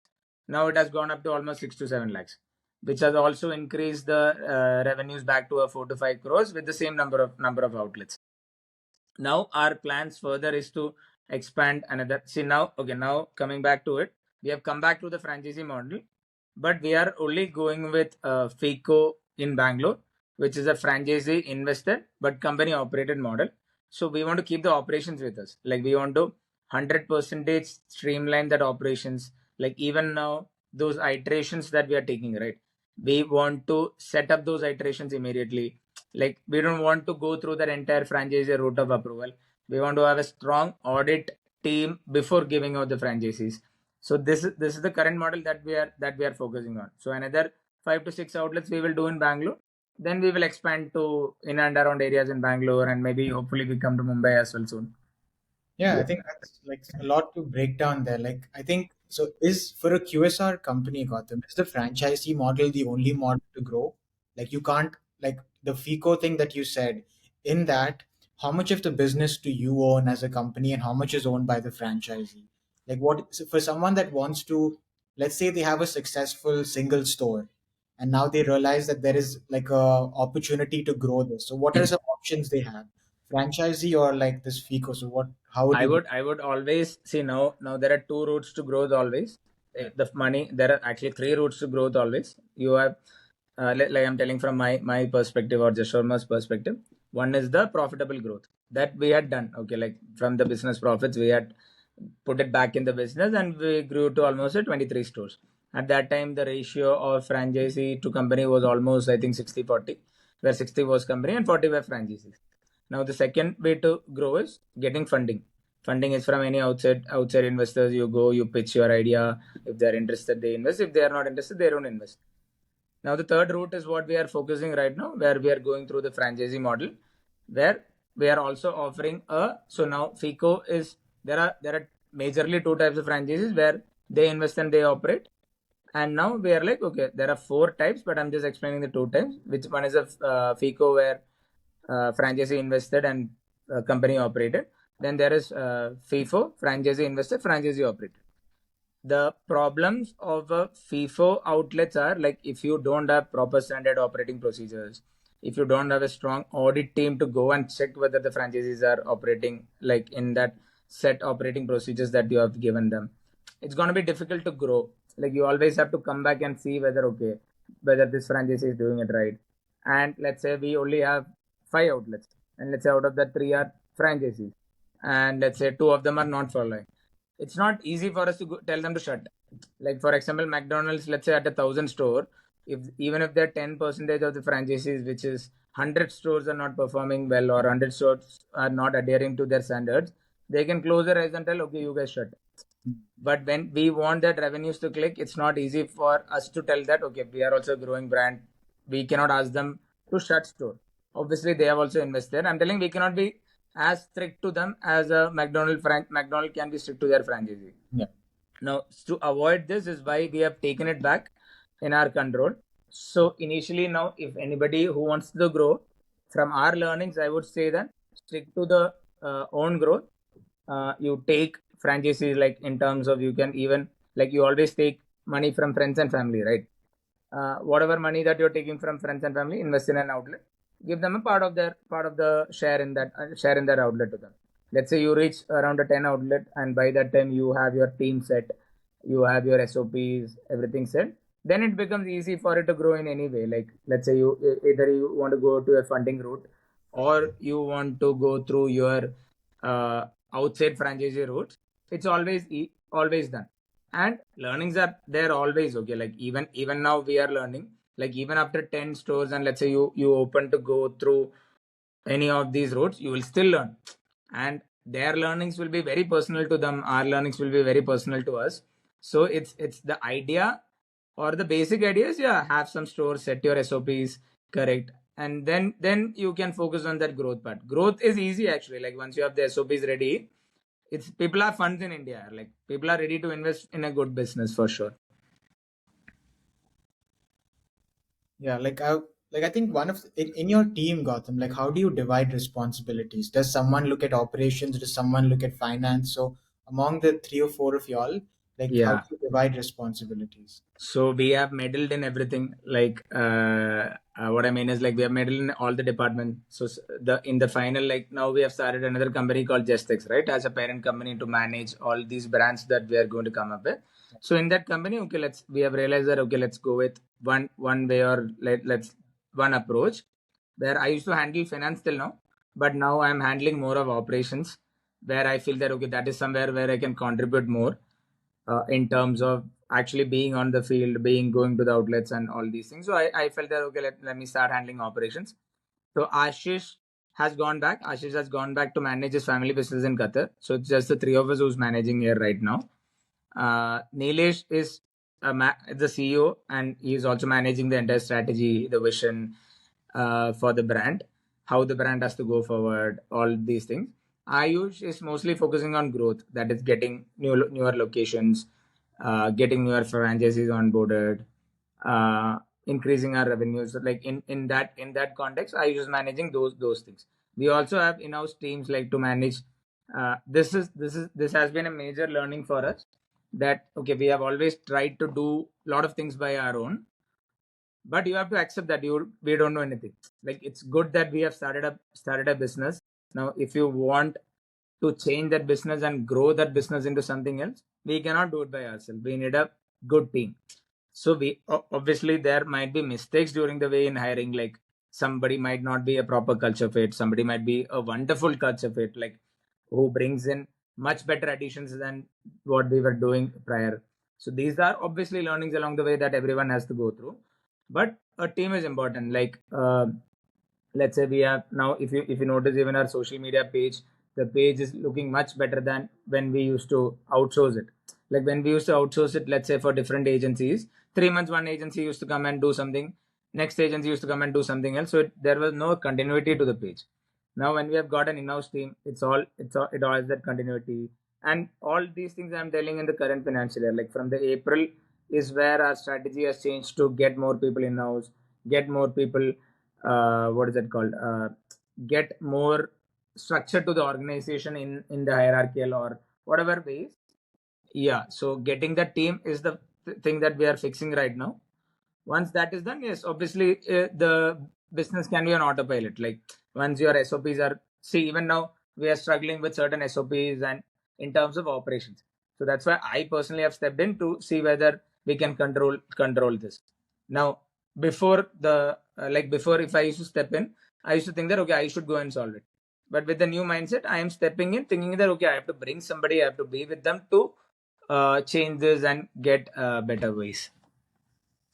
now it has gone up to almost 6 to 7 lakhs, which has also increased the revenues back to a 4 to 5 crores with the same number of outlets. Now our plans further is to expand another. See now, okay, now coming back to it, we have come back to the franchisee model, but we are only going with FICO in Bangalore, which is a franchisee invested but company operated model. So we want to keep the operations with us. Like we want to 100% streamline that operations. Like even now, those iterations that we are taking, right? We want to set up those iterations immediately. Like we don't want to go through that entire franchisee route of approval. We want to have a strong audit team before giving out the franchises. So this is the current model that we are focusing on. So another 5 to 6 outlets we will do in Bangalore. Then we will expand to in and around areas in Bangalore, and maybe hopefully we come to Mumbai as well soon. Yeah, I think that's like a lot to break down there. Like, I think so. Is for a QSR company, Gautam, is the franchisee model the only model to grow? Like, you can't, like, the FICO thing that you said, in that, how much of the business do you own as a company and how much is owned by the franchisee? Like, what so for someone that wants to, let's say they have a successful single store and now they realize that there is like a opportunity to grow this. So, what are some options they have? Franchisee or like this FICO? So, how would I you? would I would always see now there are two routes to growth always. Yeah. The money, there are actually three routes to growth always. You have like I'm telling from my perspective or Jasharma's perspective. One is the profitable growth that we had done. Okay, like from the business profits we had put it back in the business and we grew to almost 23 stores. At that time, the ratio of franchisee to company was almost I think 60-40, where 60 was company and 40 were franchisees. Now the second way to grow is getting funding. Funding is from any outside investors. You go, you pitch your idea. If they're interested, they invest. If they are not interested, they don't invest. Now the third route is what we are focusing right now, where we are going through the franchisee model, where we are also offering a, so now FICO is, there are majorly two types of franchises where they invest and they operate. And now we are like, okay, there are four types, but I'm just explaining the two types. Which one is a FICO, where franchisee invested and company operated. Then there is FIFO, franchisee invested, franchisee operated. The problems of a FIFO outlets are like, if you don't have proper standard operating procedures, if you don't have a strong audit team to go and check whether the franchisees are operating like in that set operating procedures that you have given them, it's going to be difficult to grow. Like, you always have to come back and see whether, okay, whether this franchisee is doing it right. And let's say we only have 5 outlets, and let's say out of that 3 are franchisees, and let's say 2 of them are not following. It's not easy for us to tell them to shut. Like, for example, McDonald's, let's say at 1,000 store, if even if they're 10% of the franchises, which is 100 stores are not performing well, or 100 stores are not adhering to their standards, they can close their eyes and tell, okay, you guys shut. But when we want that revenues to click, it's not easy for us to tell that, okay, we are also a growing brand. We cannot ask them to shut store. Obviously, they have also invested. I'm telling, we cannot be as strict to them as a McDonald can be strict to their franchisee. Yeah. Now, to avoid this is why we have taken it back in our control. So initially, now, if anybody who wants to grow, from our learnings, I would say that stick to the own growth. You take franchises, like in terms of, you can even, like, you always take money from friends and family, right? Whatever money that you're taking from friends and family, invest in an outlet. Give them a part of the share in that outlet to them. Let's say you reach around a 10 outlet, and by that time you have your team set, you have your SOPs, everything set. Then it becomes easy for it to grow in any way. Like, let's say you either you want to go to a funding route, or you want to go through your outside franchisee routes. It's always done. And learnings are there always. Okay, like, even now we are learning. Like, even after 10 stores, and let's say you open to go through any of these routes, you will still learn. And their learnings will be very personal to them, our learnings will be very personal to us. So it's the idea, or the basic ideas. Yeah, have some stores, set your SOPs correct, and then you can focus on that growth part. Growth is easy, actually. Like, once you have the SOPs ready, it's, people are funds in India. Like, people are ready to invest in a good business for sure. Yeah, like I think one of in your team, Gautam, like how do you divide responsibilities? Does someone look at operations? Does someone look at finance? So among the three or four of y'all, like how Yeah. do you divide responsibilities? So we have meddled in everything. Like, what I mean is, like, we have meddled in all the departments. So the in the final, like, now we have started another company called JustX, right, as a parent company, to manage all these brands that we are going to come up with. So in that company, okay, we have realized that, okay, let's go with one way, or let's one approach, where I used to handle finance till now, but now I'm handling more of operations, where I feel that, okay, that is somewhere where I can contribute more in terms of actually being on the field, going to the outlets and all these things. So I felt that, okay, let me start handling operations. So Ashish has gone back to manage his family business in Qatar. So it's just the three of us who's managing here right now. Nilesh is the CEO, and he's also managing the entire strategy, the vision for the brand, how the brand has to go forward, all these things. Ayush is mostly focusing on growth, that is getting newer locations, getting newer franchises onboarded, increasing our revenues. So, like, in that context, Ayush is managing those things. We also have in-house teams, like, to manage. This has been a major learning for us, that, okay, we have always tried to do a lot of things by our own, but you have to accept that we don't know anything. Like, it's good that we have started a business. Now, if you want to change that business and grow that business into something else, we cannot do it by ourselves. We need a good team. So we obviously, there might be mistakes during the way in hiring. Like, somebody might not be a proper culture fit, somebody might be a wonderful culture fit, like, who brings in much better additions than what we were doing prior. So these are obviously learnings along the way that everyone has to go through. But a team is important. Like, let's say we have now, if you notice, even our social media page, the page is looking much better than when we used to outsource it. Like, when we used to outsource it, let's say for different agencies, 3 months one agency used to come and do something, next agency used to come and do something else. So there was no continuity to the page. Now when we have got an in-house team, it all has that continuity. And all these things I'm telling in the current financial year, like from the April is where our strategy has changed to get more people in-house, get more people, what is it called, get more structure to the organization in the hierarchical or whatever ways. Yeah, so getting the team is the thing that we are fixing right now. Once that is done, yes, obviously the business can be on autopilot. Like once your SOPs are, see, even now we are struggling with certain SOPs and in terms of operations. So that's why I personally have stepped in to see whether we can control this. Now, before the before, if I used to step in, I used to think that okay, I should go and solve it. But with the new mindset, I am stepping in, thinking that okay, I have to bring somebody, I have to be with them to change this and get better ways.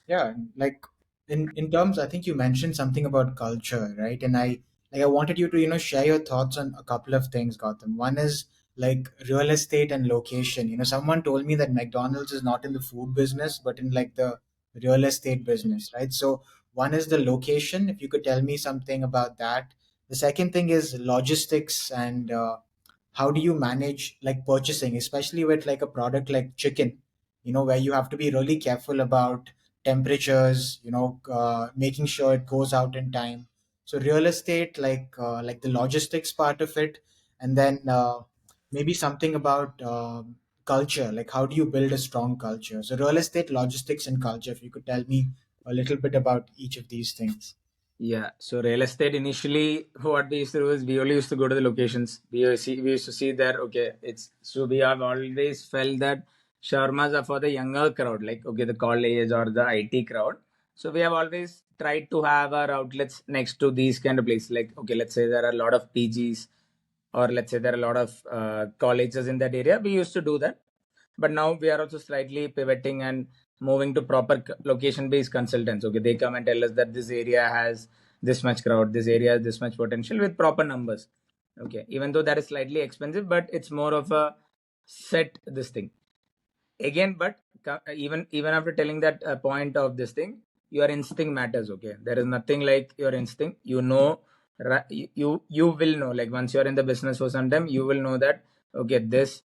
Yeah, like in terms, I think you mentioned something about culture, right? And I wanted you to share your thoughts on a couple of things, Gautam. One is like real estate and location. Someone told me that McDonald's is not in the food business, but in like the real estate business, right? So one is the location. If you could tell me something about that. The second thing is logistics and how do you manage like purchasing, especially with like a product like chicken, where you have to be really careful about temperatures, making sure it goes out in time. So real estate, like the logistics part of it, and then maybe something about culture, like how do you build a strong culture. So real estate, logistics, and culture, if you could tell me a little bit about each of these things. Yeah, so real estate initially, what we used to do is we only used to go to the locations. We used to see there. Okay, it's so we have always felt that shawarmas are for the younger crowd, like okay, the college or the IT crowd. So we have always tried to have our outlets next to these kind of places. Like okay, let's say there are a lot of PGs, or let's say there are a lot of colleges in that area. We used to do that, but now we are also slightly pivoting and moving to proper location based consultants. Okay, they come and tell us that this area has this much crowd, this area has this much potential with proper numbers. Okay, even though that is slightly expensive, but it's more of a set this thing again. But even after telling that point of this thing, your instinct matters. Okay, there is nothing like your instinct, you will know, like once you're in the business for some time, you will know that okay, this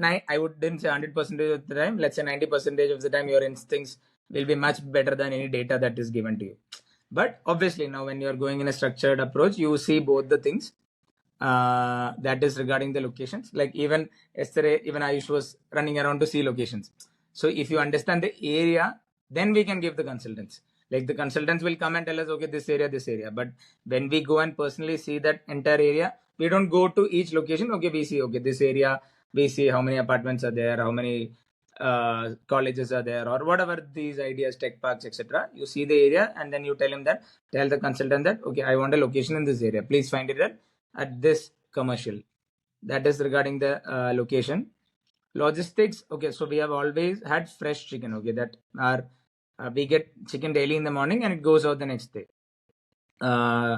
I wouldn't say 100% of the time, let's say 90% of the time, your instincts will be much better than any data that is given to you. But obviously now when you're going in a structured approach, you see both the things, that is regarding the locations. Like even yesterday, even I was running around to see locations. So if you understand the area, then we can give the consultants. Like the consultants will come and tell us, okay, this area, this area. But when we go and personally see that entire area, we don't go to each location. Okay, we see, okay, this area, we see how many apartments are there, how many colleges are there, or whatever these ideas, tech parks, etc. You see the area, and then you tell the consultant that okay, I want a location in this area. Please find it at this commercial. That is regarding the location. Logistics, okay, so we have always had fresh chicken. Okay, that are we get chicken daily in the morning and it goes out the next day. uh,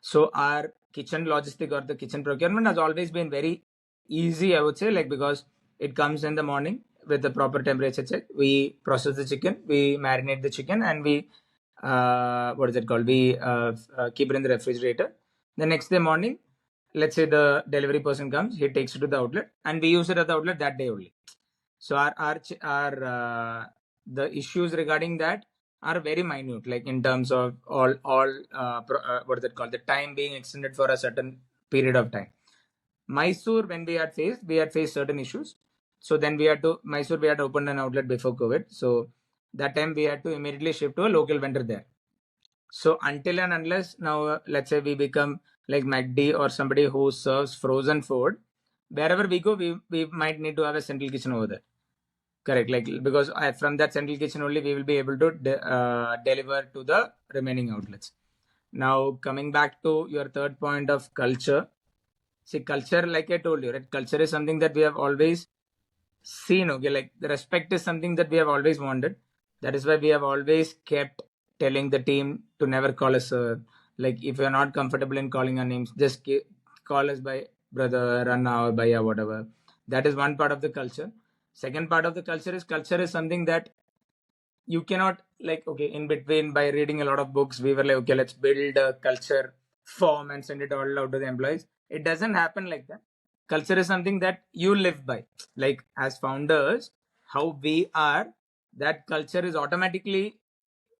so our kitchen logistic or the kitchen procurement has always been very easy, I would say, like because it comes in the morning with the proper temperature check. We process the chicken, we marinate the chicken, and we what is it called? We keep it in the refrigerator. The next day morning, let's say the delivery person comes, he takes it to the outlet, and we use it at the outlet that day only. So our the issues regarding that are very minute, like in terms of all what is it called, the time being extended for a certain period of time. Mysore, when we had faced certain issues. So then we had opened an outlet before COVID. So that time we had to immediately shift to a local vendor there. So until and unless now, let's say we become like McD or somebody who serves frozen food, wherever we go, we might need to have a central kitchen over there. Correct, like because from that central kitchen only we will be able to deliver to the remaining outlets. Now coming back to your third point of culture, see culture, like I told you, right? Culture is something that we have always seen. Okay, like the respect is something that we have always wanted. That is why we have always kept telling the team to never call us sir. Like if you're not comfortable in calling our names, just call us by brother, Ranna, or Bhaiya, whatever. That is one part of the culture. Second part of the culture is something that you cannot, like okay, in between by reading a lot of books we were like okay, let's build a culture form and send it all out to the employees. It doesn't happen like that. Culture is something that you live by. Like as founders, how we are, that culture is automatically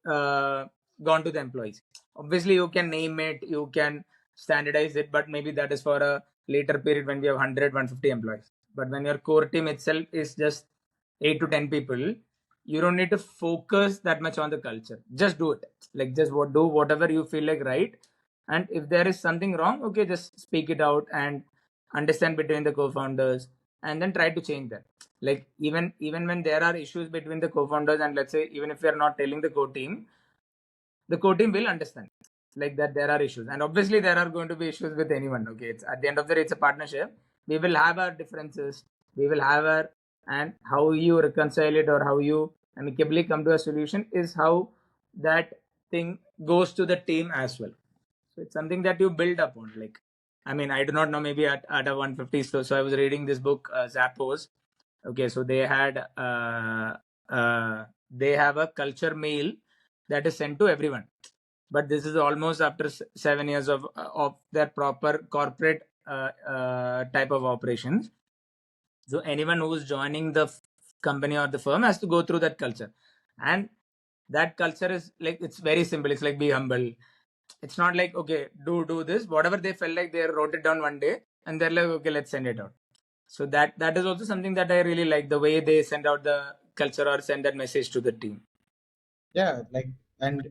uh, gone to the employees. Obviously, you can name it, you can standardize it, but maybe that is for a later period when we have 100, 150 employees. But when your core team itself is just 8 to 10 people, you don't need to focus that much on the culture. Just do it. Like just do whatever you feel like right. And if there is something wrong, okay, just speak it out and understand between the co-founders and then try to change that. Like even when there are issues between the co-founders, and let's say even if we are not telling the core team will understand like that there are issues, and obviously there are going to be issues with anyone. Okay, it's at the end of the day, it's a partnership. We will have our differences, we will have our, and how you reconcile it or how you amicably come to a solution is how that thing goes to the team as well. So it's something that you build upon. Like, I mean, I do not know, maybe at a 150. So I was reading this book, Zappos. Okay, so they have a culture mail that is sent to everyone. But this is almost after 7 years of their proper corporate type of operations. So anyone who is joining the company or the firm has to go through that culture, and that culture is like, it's very simple. It's like, be humble. It's not like, okay, do this. Whatever they felt like, they wrote it down one day and they're like, okay, let's send it out. So that is also something that I really like, the way they send out the culture or send that message to the team. Yeah, and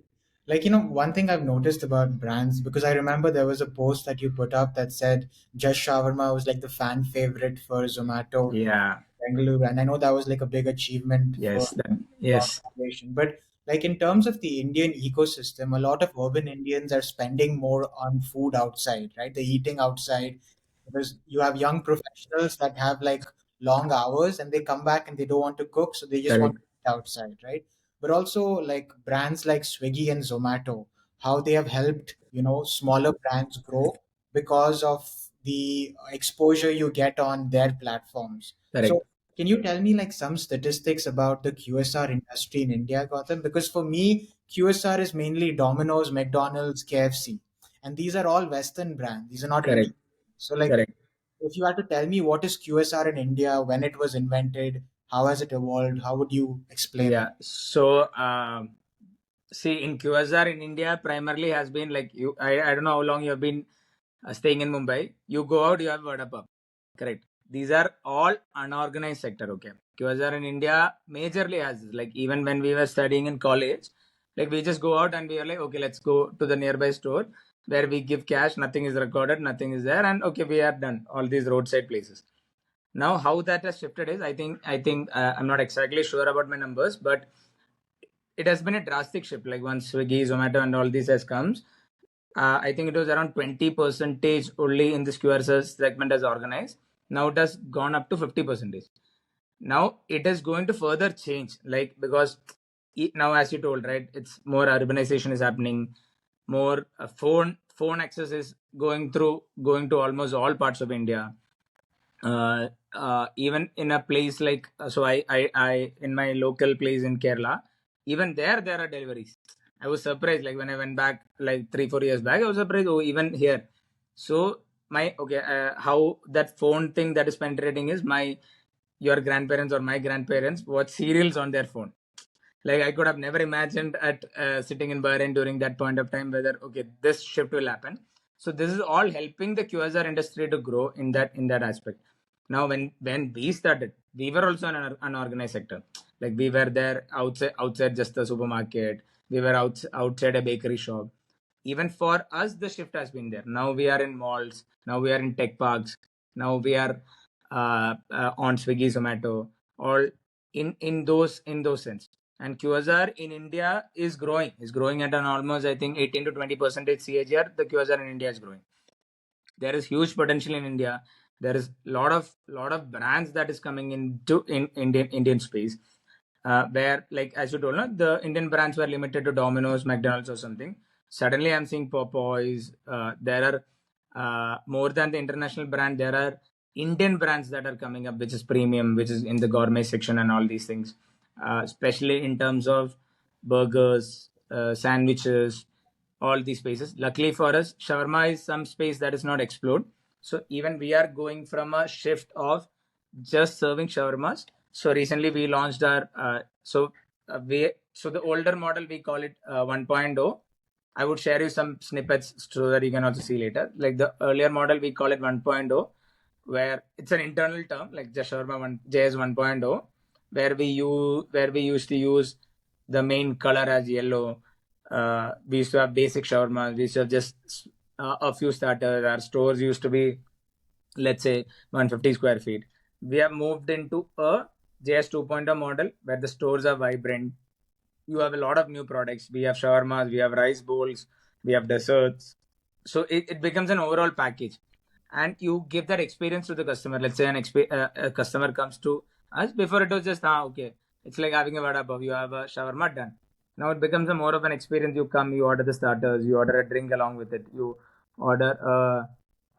one thing I've noticed about brands, because I remember there was a post that you put up that said Just Shawarma was like the fan favorite for Zomato Yeah. Bengaluru, and I know that was like a big achievement for Yes. the Yes. organization. But like in terms of the Indian ecosystem, a lot of urban Indians are spending more on food outside, right? They're eating outside because you have young professionals that have like long hours and they come back and they don't want to cook, so they just want Correct. to eat outside, right? But also like brands like Swiggy and Zomato, how they have helped, smaller brands grow because of the exposure you get on their platforms. Correct. So can you tell me like some statistics about the QSR industry in India, Gautam? Because for me, QSR is mainly Domino's, McDonald's, KFC, and these are all Western brands. These are not Indian. Correct. So like, Correct. if you had to tell me what is QSR in India, when it was invented, how has it evolved, how would you explain it? Yeah. So see, in QSR in India primarily has been like, I don't know how long you have been staying in Mumbai. You go out, you have vada pav. Correct. These are all unorganized sector. Okay. QSR in India majorly has this. Like even when we were studying in college, like we just go out and we are like, okay, let's go to the nearby store where we give cash, nothing is recorded, nothing is there, and okay, we are done. All these roadside places. Now, how that has shifted is, I think I'm not exactly sure about my numbers, but it has been a drastic shift. Like once Swiggy, Zomato, and all these has comes, I think it was around 20 percentage only in this QSR segment as organized. Now it has gone up to 50 percentage. Now it is going to further change, like because now, as you told, right, it's more urbanization is happening, more phone access is going to almost all parts of India. Even in a place like, I in my local place in Kerala, even there are deliveries. I was surprised, like when I went back like 3 4 years back, I was surprised, oh, even here. So my, okay, how that phone thing that is penetrating is, my your grandparents or my grandparents watch serials on their phone. Like I could have never imagined at sitting in Bahrain during that point of time whether, okay, this shift will happen. So this is all helping the QSR industry to grow in that aspect. Now when we started, we were also an unorganized sector. Like we were there outside just the supermarket. We were outside a bakery shop. Even for us, the shift has been there. Now we are in malls. Now we are in tech parks. Now we are on Swiggy, Zomato, all in those sense. And QSR in India is growing at an almost, I think, 18 to 20% CAGR. The QSR in India is growing. There is huge potential in India. There is lot of brands that is coming into in Indian space, where, like as you told, no, the Indian brands were limited to Domino's, McDonald's, or something. Suddenly, I'm seeing Popeyes. There are more than the international brand. There are Indian brands that are coming up, which is premium, which is in the gourmet section and all these things, especially in terms of burgers, sandwiches. all these spaces. Luckily for us, shawarma is some space that is not explored. So even we are going from a shift of just serving shawarmas. So recently we launched our so the older model we call it 1.0. I would share you some snippets so that you can also see later. Like the earlier model we call it 1.0, where it's an internal term like Just Shawarma JS 1.0, where we used to use the main color as yellow. We used to have basic shawarma. We used to have just a few starters. Our stores used to be, let's say, 150 square feet. We have moved into a JS 2.0 model where the stores are vibrant. You have a lot of new products. We have shawarmas, we have rice bowls, we have desserts. So it becomes an overall package. And you give that experience to the customer. Let's say a customer comes to us. Before it was just, okay, it's like having a vada pav. You have a shawarma done. Now it becomes a more of an experience. You come, you order the starters, you order a drink along with it, you order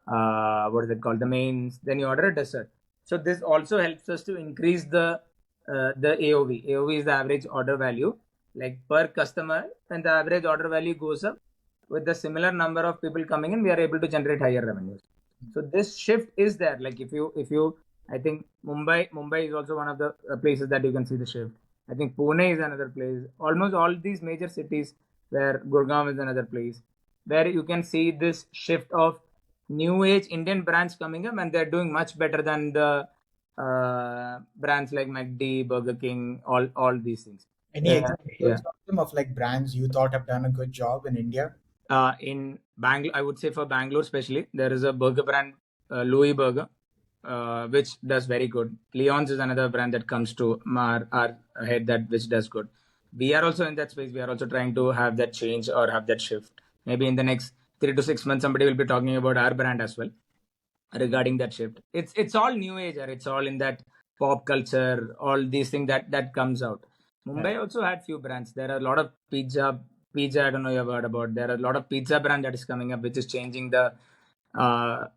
what is it called, the mains, then you order a dessert. So this also helps us to increase the AOV. AOV is the average order value, like per customer. When the average order value goes up, with the similar number of people coming in, we are able to generate higher revenues. So this shift is there. Like if you I think Mumbai is also one of the places that you can see the shift. I think Pune is another place. Almost all these major cities, where Gurgaon is another place, where you can see this shift of new age Indian brands coming up, and they're doing much better than the brands like McD, Burger King, all these things. Any Yeah, yeah. examples of them, of like brands you thought have done a good job in India? In Bangalore, I would say for Bangalore especially, there is a burger brand, Louis Burger, which does very good. Leon's is another brand that comes to our head that which does good. We are also in that space. We are also trying to have that change or have that shift. Maybe in the next 3 to 6 months, somebody will be talking about our brand as well regarding that shift. It's all new age, or it's all in that pop culture, all these things that comes out. Right. Mumbai also had few brands. There are a lot of pizza. I don't know if you've heard about. There are a lot of pizza brand that is coming up, which is changing the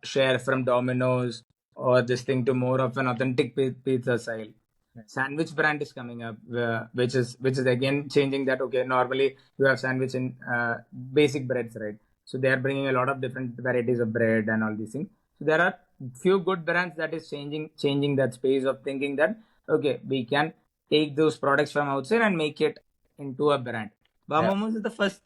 share from Domino's or this thing to more of an authentic pizza style. Right. Sandwich brand is coming up, which is again changing that. Okay, normally you have sandwich in basic breads, right? So they are bringing a lot of different varieties of bread and all these things. So there are few good brands that is changing that space of thinking that okay, we can take those products from outside and make it into a brand. Yeah. Momos is the first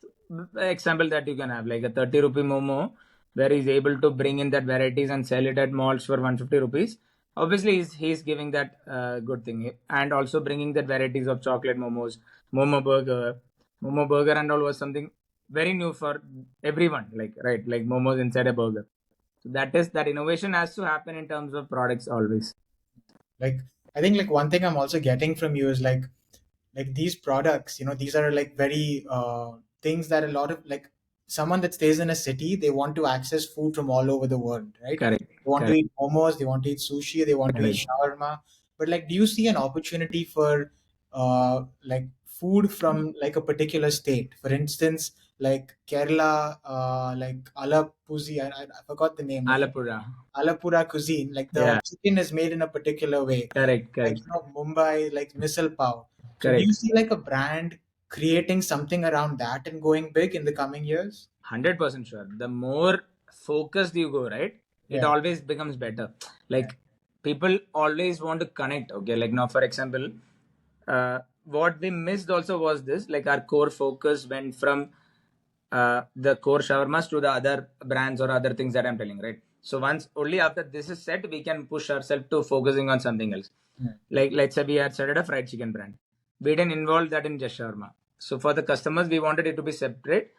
example that you can have, like a 30 rupee momo, where he's able to bring in that varieties and sell it at malls for 150 rupees. Obviously, he's giving that good thing, and also bringing that varieties of chocolate momos, momo burger, and all was something very new for everyone. Like right, like momos inside a burger. So that innovation has to happen in terms of products always. Like I think like one thing I'm also getting from you is like these products, these are like very things that a lot of like someone that stays in a city, they want to access food from all over the world, right? Correct, They want to correct, eat momos, they want to eat sushi, they want to eat correct. shawarma. But like, do you see an opportunity for like food from like a particular state? For instance, like Kerala, like Alapuzi, I forgot the name, like Alapura. Alapura cuisine, like the Yeah, chicken is made in a particular way. correct, Like correct, Mumbai, like misal pav. So do you correct. see like a brand creating something around that and going big in the coming years? 100% sure. The more focused you go, right, it Yeah, always becomes better. yeah, Like people always want to connect. Okay, like now, for example, what we missed also was this. Like our core focus went from the core shawarmas to the other brands or other things that I'm telling, right? So once only after this is set, we can push ourselves to focusing on something else. yeah, Like let's say we had started a fried chicken brand. We didn't involve that in Just Shawarma. So for the customers, we wanted it to be separate.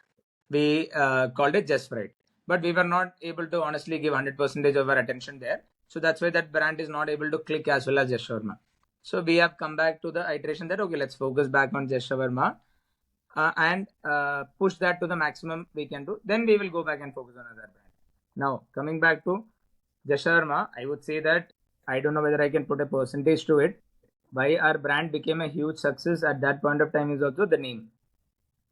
We called it Just Fried, but we were not able to honestly give 100% of our attention there. So that's why that brand is not able to click as well as Just Shawarma. So we have come back to the iteration that okay, let's focus back on Just Shawarma and push that to the maximum we can do. Then we will go back and focus on other brand. Now coming back to Jasharma, I would say that I don't know whether I can put a percentage to it. Why our brand became a huge success at that point of time is also the name.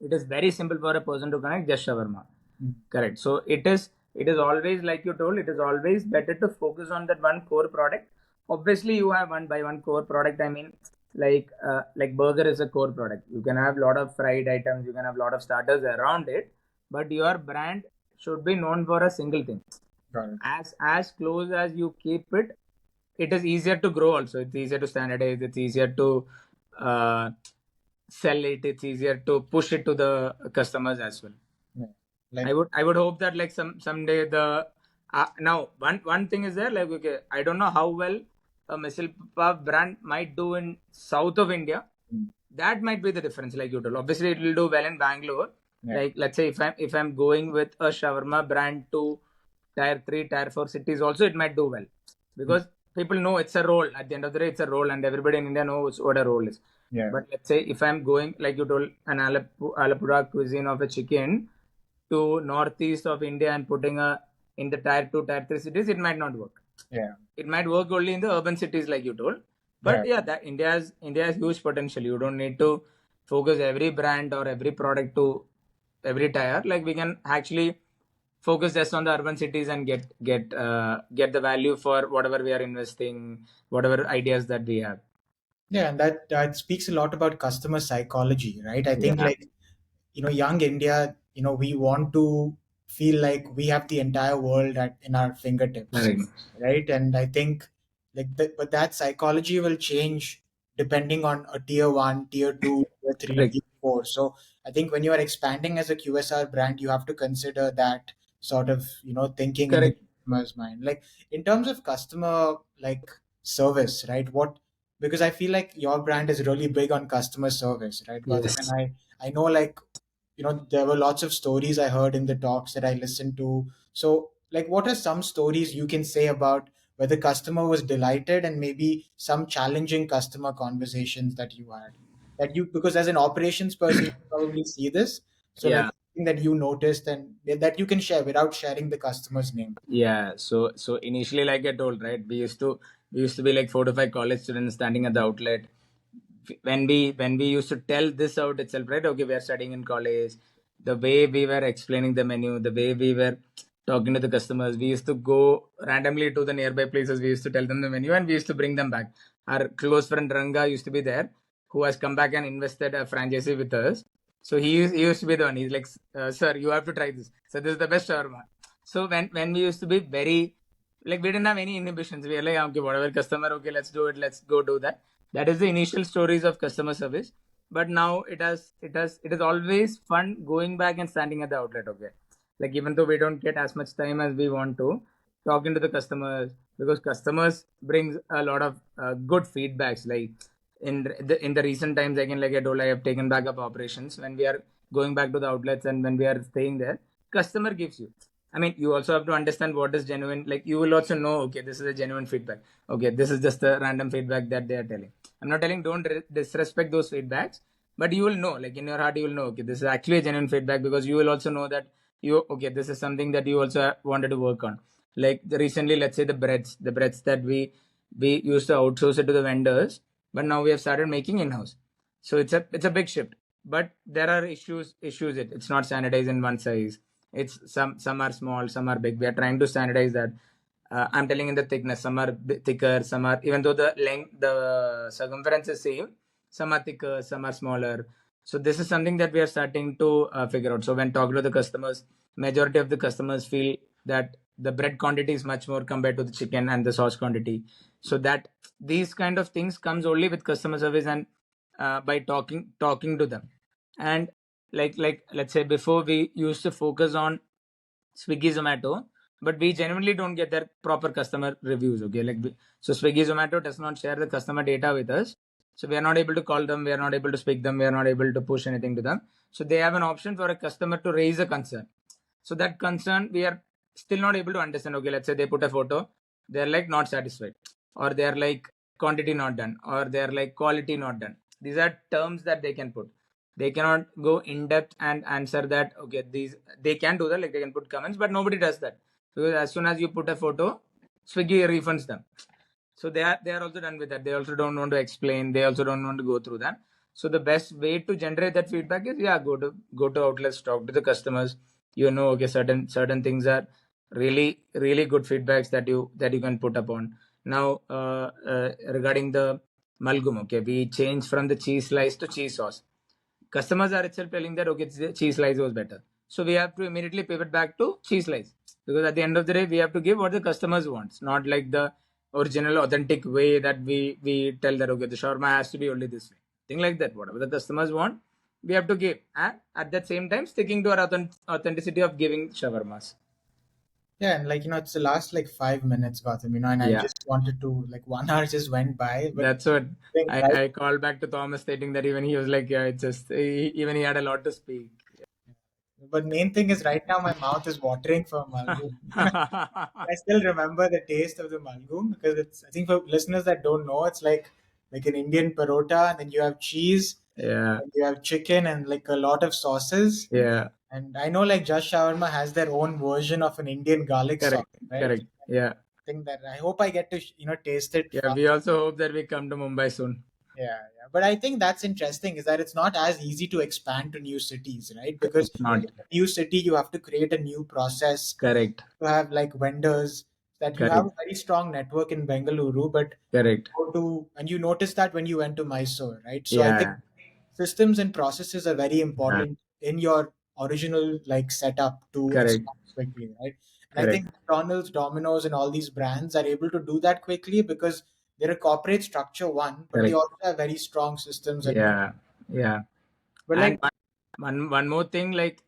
It is very simple for a person to connect just shawarma. mm, Correct. So it is always like you told, it is always better to focus on that one core product. Obviously, you have one by one core product. I mean, like burger is a core product. You can have a lot of fried items, you can have a lot of starters around it, but your brand should be known for a single thing. Got it. As close as you keep it, it is easier to grow. Also, it's easier to standardize. It's easier to uh, sell it. It's easier to push it to the customers as well. Yeah. I would hope that like someday the now one thing is there, like, okay, I don't know how well a missile puff brand might do in south of India. Mm. That might be the difference, like you told. Obviously, it will do well in Bangalore. Yeah. Like, let's say if I'm going with a shawarma brand to tier 3, tier 4 cities, also it might do well because people know it's a role. At the end of the day, it's a role, and everybody in India knows what a role is. Yeah. But let's say if I'm going, like you told, an Alapura cuisine of a chicken to northeast of India and putting in the tier 2, tier 3 cities, it might not work. Yeah. It might work only in the urban cities, like you told. But yeah, that India has huge potential. You don't need to focus every brand or every product to every tier. Like, we can actually focus just on the urban cities and get the value for whatever we are investing, whatever ideas that we have. Yeah, and that speaks a lot about customer psychology, right? I think Yeah, like young India, we want to feel like we have the entire world in our fingertips, correct. right? And I think but that psychology will change depending on a tier one, tier two, tier three, Correct. tier four. So I think when you are expanding as a QSR brand, you have to consider that sort of thinking in the Correct. customer's mind. Like in terms of customer like service, right? Because I feel like your brand is really big on customer service, right, Gautam? And Yes. I know like there were lots of stories I heard in the talks that I listened to. So like what are some stories you can say about where the customer was delighted and maybe some challenging customer conversations that you had, because as an operations person you probably see this, so like Yeah. something that you noticed and that you can share without sharing the customer's name. Yeah. So initially, like I told, right, we used to be like 4 to 5 college students standing at the outlet. When we used to tell this out itself, right? Okay, we are studying in college. The way we were explaining the menu, the way we were talking to the customers, we used to go randomly to the nearby places. We used to tell them the menu, and we used to bring them back. Our close friend Ranga used to be there, who has come back and invested a franchise with us. So he used to be the one. He's like, sir, you have to try this. So this is the best shawarma. So when we used to be very, like, we didn't have any inhibitions. We were like, okay, whatever customer, okay, let's do it. Let's go do that. That is the initial stories of customer service. But now it is always fun going back and standing at the outlet. Okay, like, even though we don't get as much time as we want to talking to the customers, because customers brings a lot of good feedbacks. Like, in the recent times, again, like I told, I have taken back up operations. When we are going back to the outlets and when we are staying there, customer gives you, I mean, you also have to understand what is genuine. Like, you will also know, okay, this is a genuine feedback. Okay, this is just a random feedback that they are telling. I'm not telling don't disrespect those feedbacks, but you will know, like, in your heart, you will know, okay, this is actually a genuine feedback, because you will also know that okay, this is something that you also wanted to work on. Like, recently, let's say the breads that we used to outsource it to the vendors, but now we have started making in-house. So it's a big shift, but there are issues. It's not standardized in one size. It's some are small, some are big. We are trying to standardize that. I'm telling in the thickness. Some are thicker, some are, even though the length, the circumference is same, some are thicker, some are smaller. So this is something that we are starting to figure out. So when talking to the customers, majority of the customers feel that the bread quantity is much more compared to the chicken and the sauce quantity. So that these kind of things comes only with customer service and by talking to them. And like let's say, before we used to focus on Swiggy, Zomato, but we genuinely don't get their proper customer reviews. Okay, so Swiggy, Zomato does not share the customer data with us, so we are not able to call them, we are not able to speak them, we are not able to push anything to them. So they have an option for a customer to raise a concern. So that concern we are still not able to understand. Okay, let's say they put a photo, they are like not satisfied, or they are like quantity not done, or they are like quality not done. These are terms that they can put. They cannot go in depth and answer that. Okay, these they can do that, like they can put comments, but nobody does that, because as soon as you put a photo, Swiggy refunds them. So they are also done with that. They also don't want to explain, they also don't want to go through that. So the best way to generate that feedback is, yeah, go to outlets, talk to the customers. Okay, certain things are really good feedbacks that you can put upon. Now, regarding the malgum, okay, we changed from the cheese slice to cheese sauce. Customers are itself telling that, okay, cheese slice was better. So we have to immediately pivot back to cheese slice, because at the end of the day, we have to give what the customers wants, not like the original authentic way that we tell that okay, the shawarma has to be only this way. Thing like that. Whatever the customers want, we have to give, and at that same time sticking to our authenticity of giving shawarmas. Yeah, and like it's the last like 5 minutes, Gautam, and I Yeah, just wanted to like 1 hour just went by, but that's what I think right. I called back to Thomas stating that even he was like, yeah, it's just even he had a lot to speak. But main thing is right now my mouth is watering for Malgoon. I still remember the taste of the Malgoon because it's. I think for listeners that don't know, it's like an Indian parota, and then you have cheese, Yeah, and you have chicken, and like a lot of sauces. yeah, And I know like Just Shawarma has their own version of an Indian garlic sauce, correct, right? correct. Yeah, I think that I hope I get to taste it yeah. We also hope that we come to Mumbai soon. Yeah, yeah. But I think that's interesting is that it's not as easy to expand to new cities, right? Because It's not in a new city, you have to create a new process correct, to have like vendors that you have correct, a very strong network in Bengaluru, but correct. go to, and you notice that when you went to Mysore, right? So I think Yeah, systems and processes are very yeah, important in your original like setup to correct, expand quickly, right? And I correct, think McDonald's, Domino's, and all these brands are able to do that quickly because they're a corporate structure one, but they correct. also have very strong systems and Yeah, yeah. but And like one more thing, like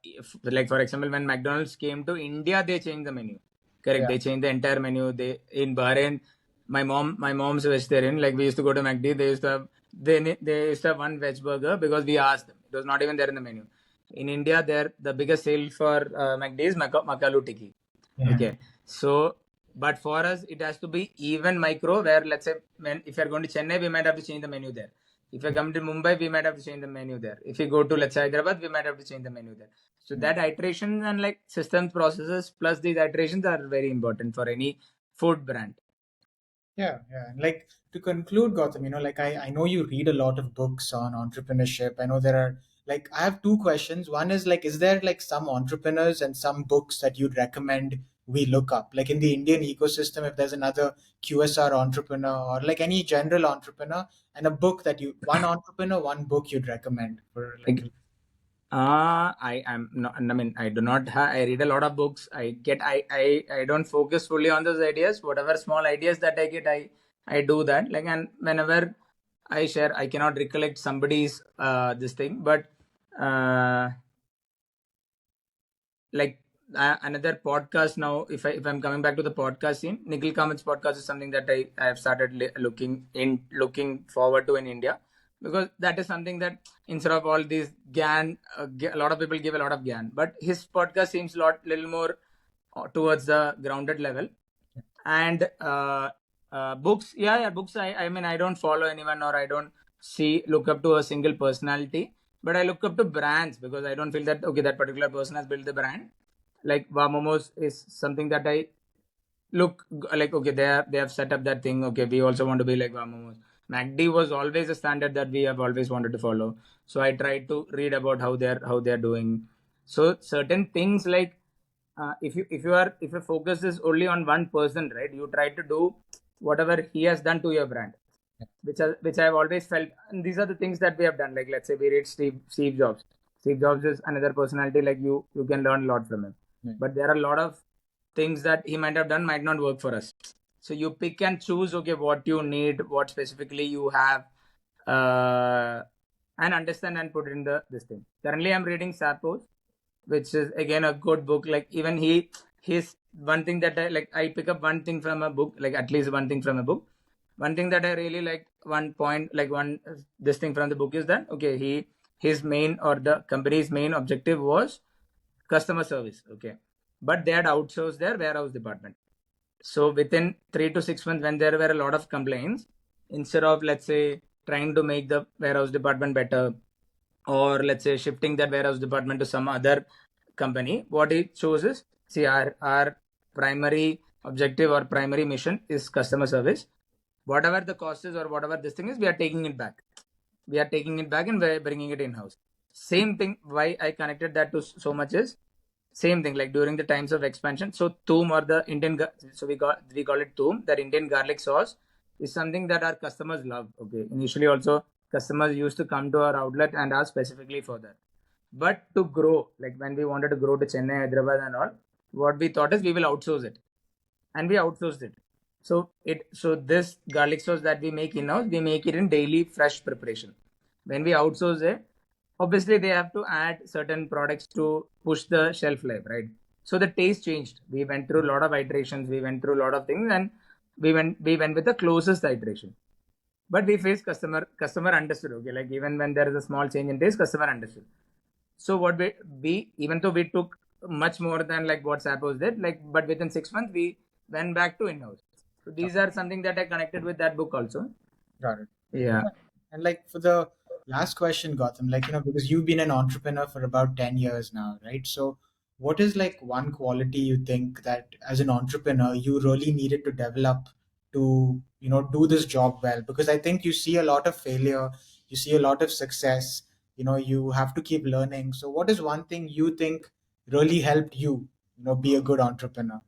if, like for example, when McDonald's came to India, they changed the menu. Correct, yeah, they changed the entire menu. They in Bahrain, my mom's a vegetarian. Like we used to go to McD, they used to have one veg burger because we asked them. It was not even there in the menu. In India, there the biggest sale for McD is Makalu Tikki. yeah, Okay, so but for us, it has to be even micro. Where let's say, when if you're going to Chennai, we might have to change the menu there. If you come to Mumbai, we might have to change the menu there. If you go to let's say Hyderabad, we might have to change the menu there. So yeah. that iteration and like systems processes plus these iterations are very important for any food brand. Yeah, yeah. And like to conclude, Gautam, like I know you read a lot of books on entrepreneurship. I know there are like I have two questions. One is like, is there like some entrepreneurs and some books that you'd recommend we look up? Like in the Indian ecosystem, if there's another QSR entrepreneur or like any general entrepreneur and a book that one entrepreneur, one book you'd recommend for like Like I am not. I mean, I do not. I read a lot of books. I don't focus fully on those ideas. Whatever small ideas that I get, I do that. Like, and whenever I share, I cannot recollect somebody's this thing, but uh, like another podcast now. If I'm coming back to the podcast scene, Nikhil Kamat's podcast is something that I have started looking forward to in India, because that is something that instead of all these gyan, a lot of people give a lot of gyan, but his podcast seems little more towards the grounded level. And books, yeah, books. I mean, I don't follow anyone, or I don't look up to a single personality, but I look up to brands, because I don't feel that okay, that particular person has built the brand. Like Momos is something that I like. Okay, they have set up that thing. Okay, we also want to be like Momos. MACD was always a standard that we have always wanted to follow. So I tried to read about how they're doing. So certain things like if your focus is only on one person, right? You try to do whatever he has done to your brand, which I've always felt. And these are the things that we have done. Like let's say we read Steve Jobs. Steve Jobs is another personality. Like you can learn a lot from him, yeah, but there are a lot of things that he might have done might not work for us. So you pick and choose. Okay, what you need, what specifically you have, uh, and understand and put it in the this thing. Currently, I'm reading Sapos, which is again a good book. Like even his one thing that I like, I pick up one thing from a book, like at least one thing from a book. One thing that I really like, one point, like one this thing from the book is that okay, his main or the company's main objective was customer service. Okay, but they had outsourced their warehouse department. So within 3 to 6 months, when there were a lot of complaints, instead of let's say trying to make the warehouse department better, or let's say shifting that warehouse department to some other company, what it shows is, see, our primary objective or primary mission is customer service. Whatever the cost is or whatever this thing is, we are taking it back. We are taking it back and we're bringing it in house. Same thing. Why I connected that to so much is same thing, like during the times of expansion. So Toom, or the Indian, so we call it Toom, that Indian garlic sauce is something that our customers love. Okay, initially also customers used to come to our outlet and ask specifically for that. But to grow, like when we wanted to grow to Chennai, Hyderabad, and all, what we thought is we will outsource it, and we outsourced it. So this garlic sauce that we make in house, we make it in daily fresh preparation. When we outsource it, obviously they have to add certain products to push the shelf life, right? So the taste changed. We went through a lot of iterations, we went through a lot of things, and we went with the closest iteration. But we faced customer understood. Okay, like even when there is a small change in taste, customer understood. So what we even though we took much more than like what Sapos did, like but within 6 months we went back to in-house. So these are something that I connected with that book also. Got it. Yeah. Yeah. And like for the last question, Gautam, like, because you've been an entrepreneur for about 10 years now, right? So what is like one quality you think that as an entrepreneur you really needed to develop to, do this job well? Because I think you see a lot of failure, you see a lot of success, you have to keep learning. So what is one thing you think really helped you, be a good entrepreneur?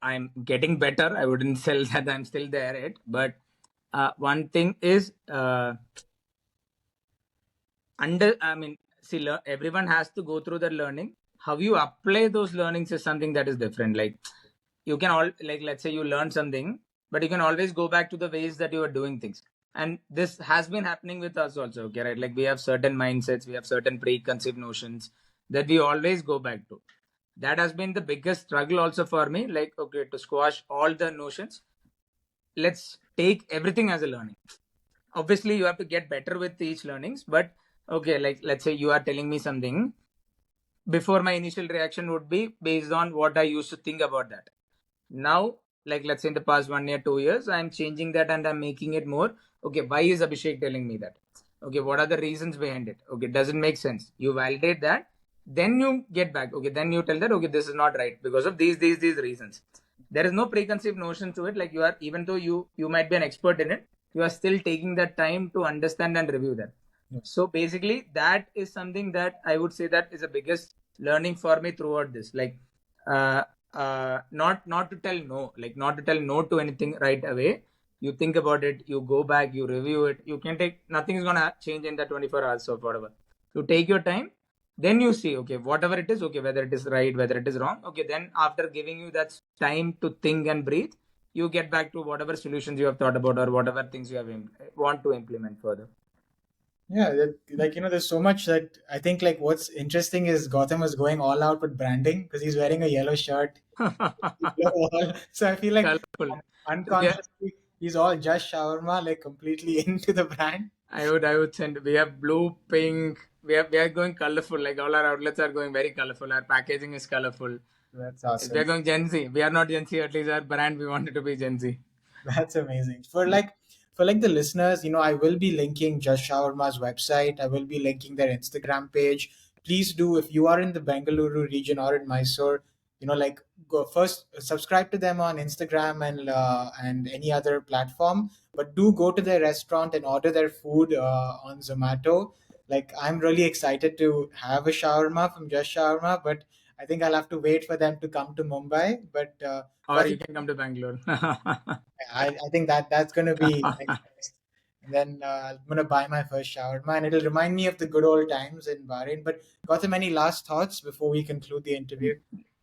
I'm getting better. I wouldn't say that I'm still there yet, but one thing is see, everyone has to go through the learning. How you apply those learnings is something that is different. Like you can all like let's say you learn something, but you can always go back to the ways that you are doing things. And this has been happening with us also. Okay, right? Like we have certain mindsets, we have certain preconceived notions that we always go back to. That has been the biggest struggle also for me. Like okay, to squash all the notions, let's take everything as a learning. Obviously you have to get better with each learnings, but okay, like let's say you are telling me something, before my initial reaction would be based on what I used to think about that. Now, like let's say in the past 1 year 2 years, I'm changing that and I'm making it more okay. Why is Abhishek telling me that? Okay, what are the reasons behind it? Okay, does it make sense? You validate that, then you get back. Okay, then you tell that okay, this is not right because of these reasons. There is no preconceived notion to it. Like you are, even though you might be an expert in it, you are still taking that time to understand and review that. Yeah. So basically that is something that I would say that is the biggest learning for me throughout this. Like uh, not to tell no, like not to tell no to anything right away. You think about it, you go back, you review it. You can take, nothing is gonna change in the 24 hours or whatever. You take your time, then you see okay, whatever it is, okay, whether it is right, whether it is wrong, okay, then after giving you that time to think and breathe, you get back to whatever solutions you have thought about or whatever things you have want to implement further. Yeah, like, there's so much that I think like what's interesting is Gotham was going all out with branding because he's wearing a yellow shirt. So I feel like Colorful. Yeah, unconsciously he's all just shawarma, like completely into the brand. I would send. We have blue, pink. We are going colorful. Like all our outlets are going very colorful. Our packaging is colorful. That's We are awesome. going Gen Z. We are not Gen Z. At least our brand, we wanted to be Gen Z. That's amazing. For the listeners, I will be linking Just Shawarma's website. I will be linking their Instagram page. Please do, if you are in the Bengaluru region or in Mysore, like, go first, subscribe to them on Instagram and any other platform. But do go to their restaurant and order their food on Zomato. Like, I'm really excited to have a shawarma from Just Shawarma, but I think I'll have to wait for them to come to Mumbai. But Or Gautam, you can come to Bangalore. I think that's gonna be next. And then I'm gonna buy my first shawarma, and it'll remind me of the good old times in Bahrain. But Gautam, any last thoughts before we conclude the interview?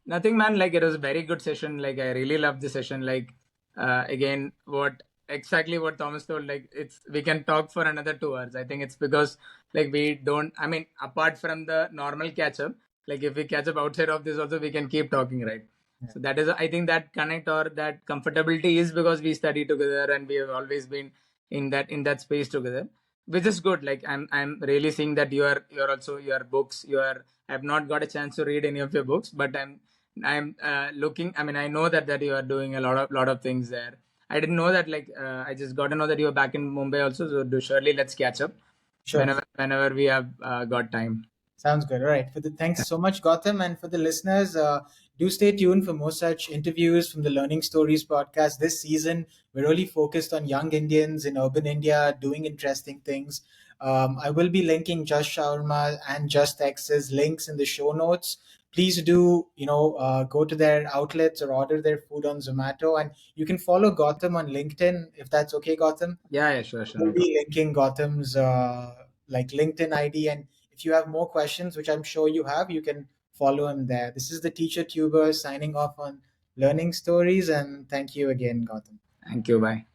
Nothing, man. Like it was a very good session. Like I really loved the session. Like again, what exactly what Thomas told. Like it's we can talk for another 2 hours. I think it's because like we don't. I mean, apart from the normal catch up, like if we catch up outside of this, also we can keep talking, right? Yeah, So that is, I think that connect or that comfortability is because we study together and we have always been in that space together, which is good. Like I'm really seeing that you're also your books. I've not got a chance to read any of your books, but I'm looking. I mean, I know that you are doing a lot of things there. I didn't know that. Like, I just got to know that you are back in Mumbai also. So, surely let's catch up sure. whenever we have got time. Sounds good. All right. Thanks so much, Gautam, and for the listeners, do stay tuned for more such interviews from the Learning Stories podcast. This season, we're really focused on young Indians in urban India doing interesting things. I will be linking Just Shawarma and Just X's links in the show notes. Please do, go to their outlets or order their food on Zomato, and you can follow Gautam on LinkedIn if that's okay, Gautam. Yeah, yeah, sure, We'll no problem. be linking Gautam's like LinkedIn ID, and If you have more questions, which I'm sure you have, you can follow him there. This is the teacher tuber signing off on learning stories, and thank you again, Gautam. Thank you. Bye.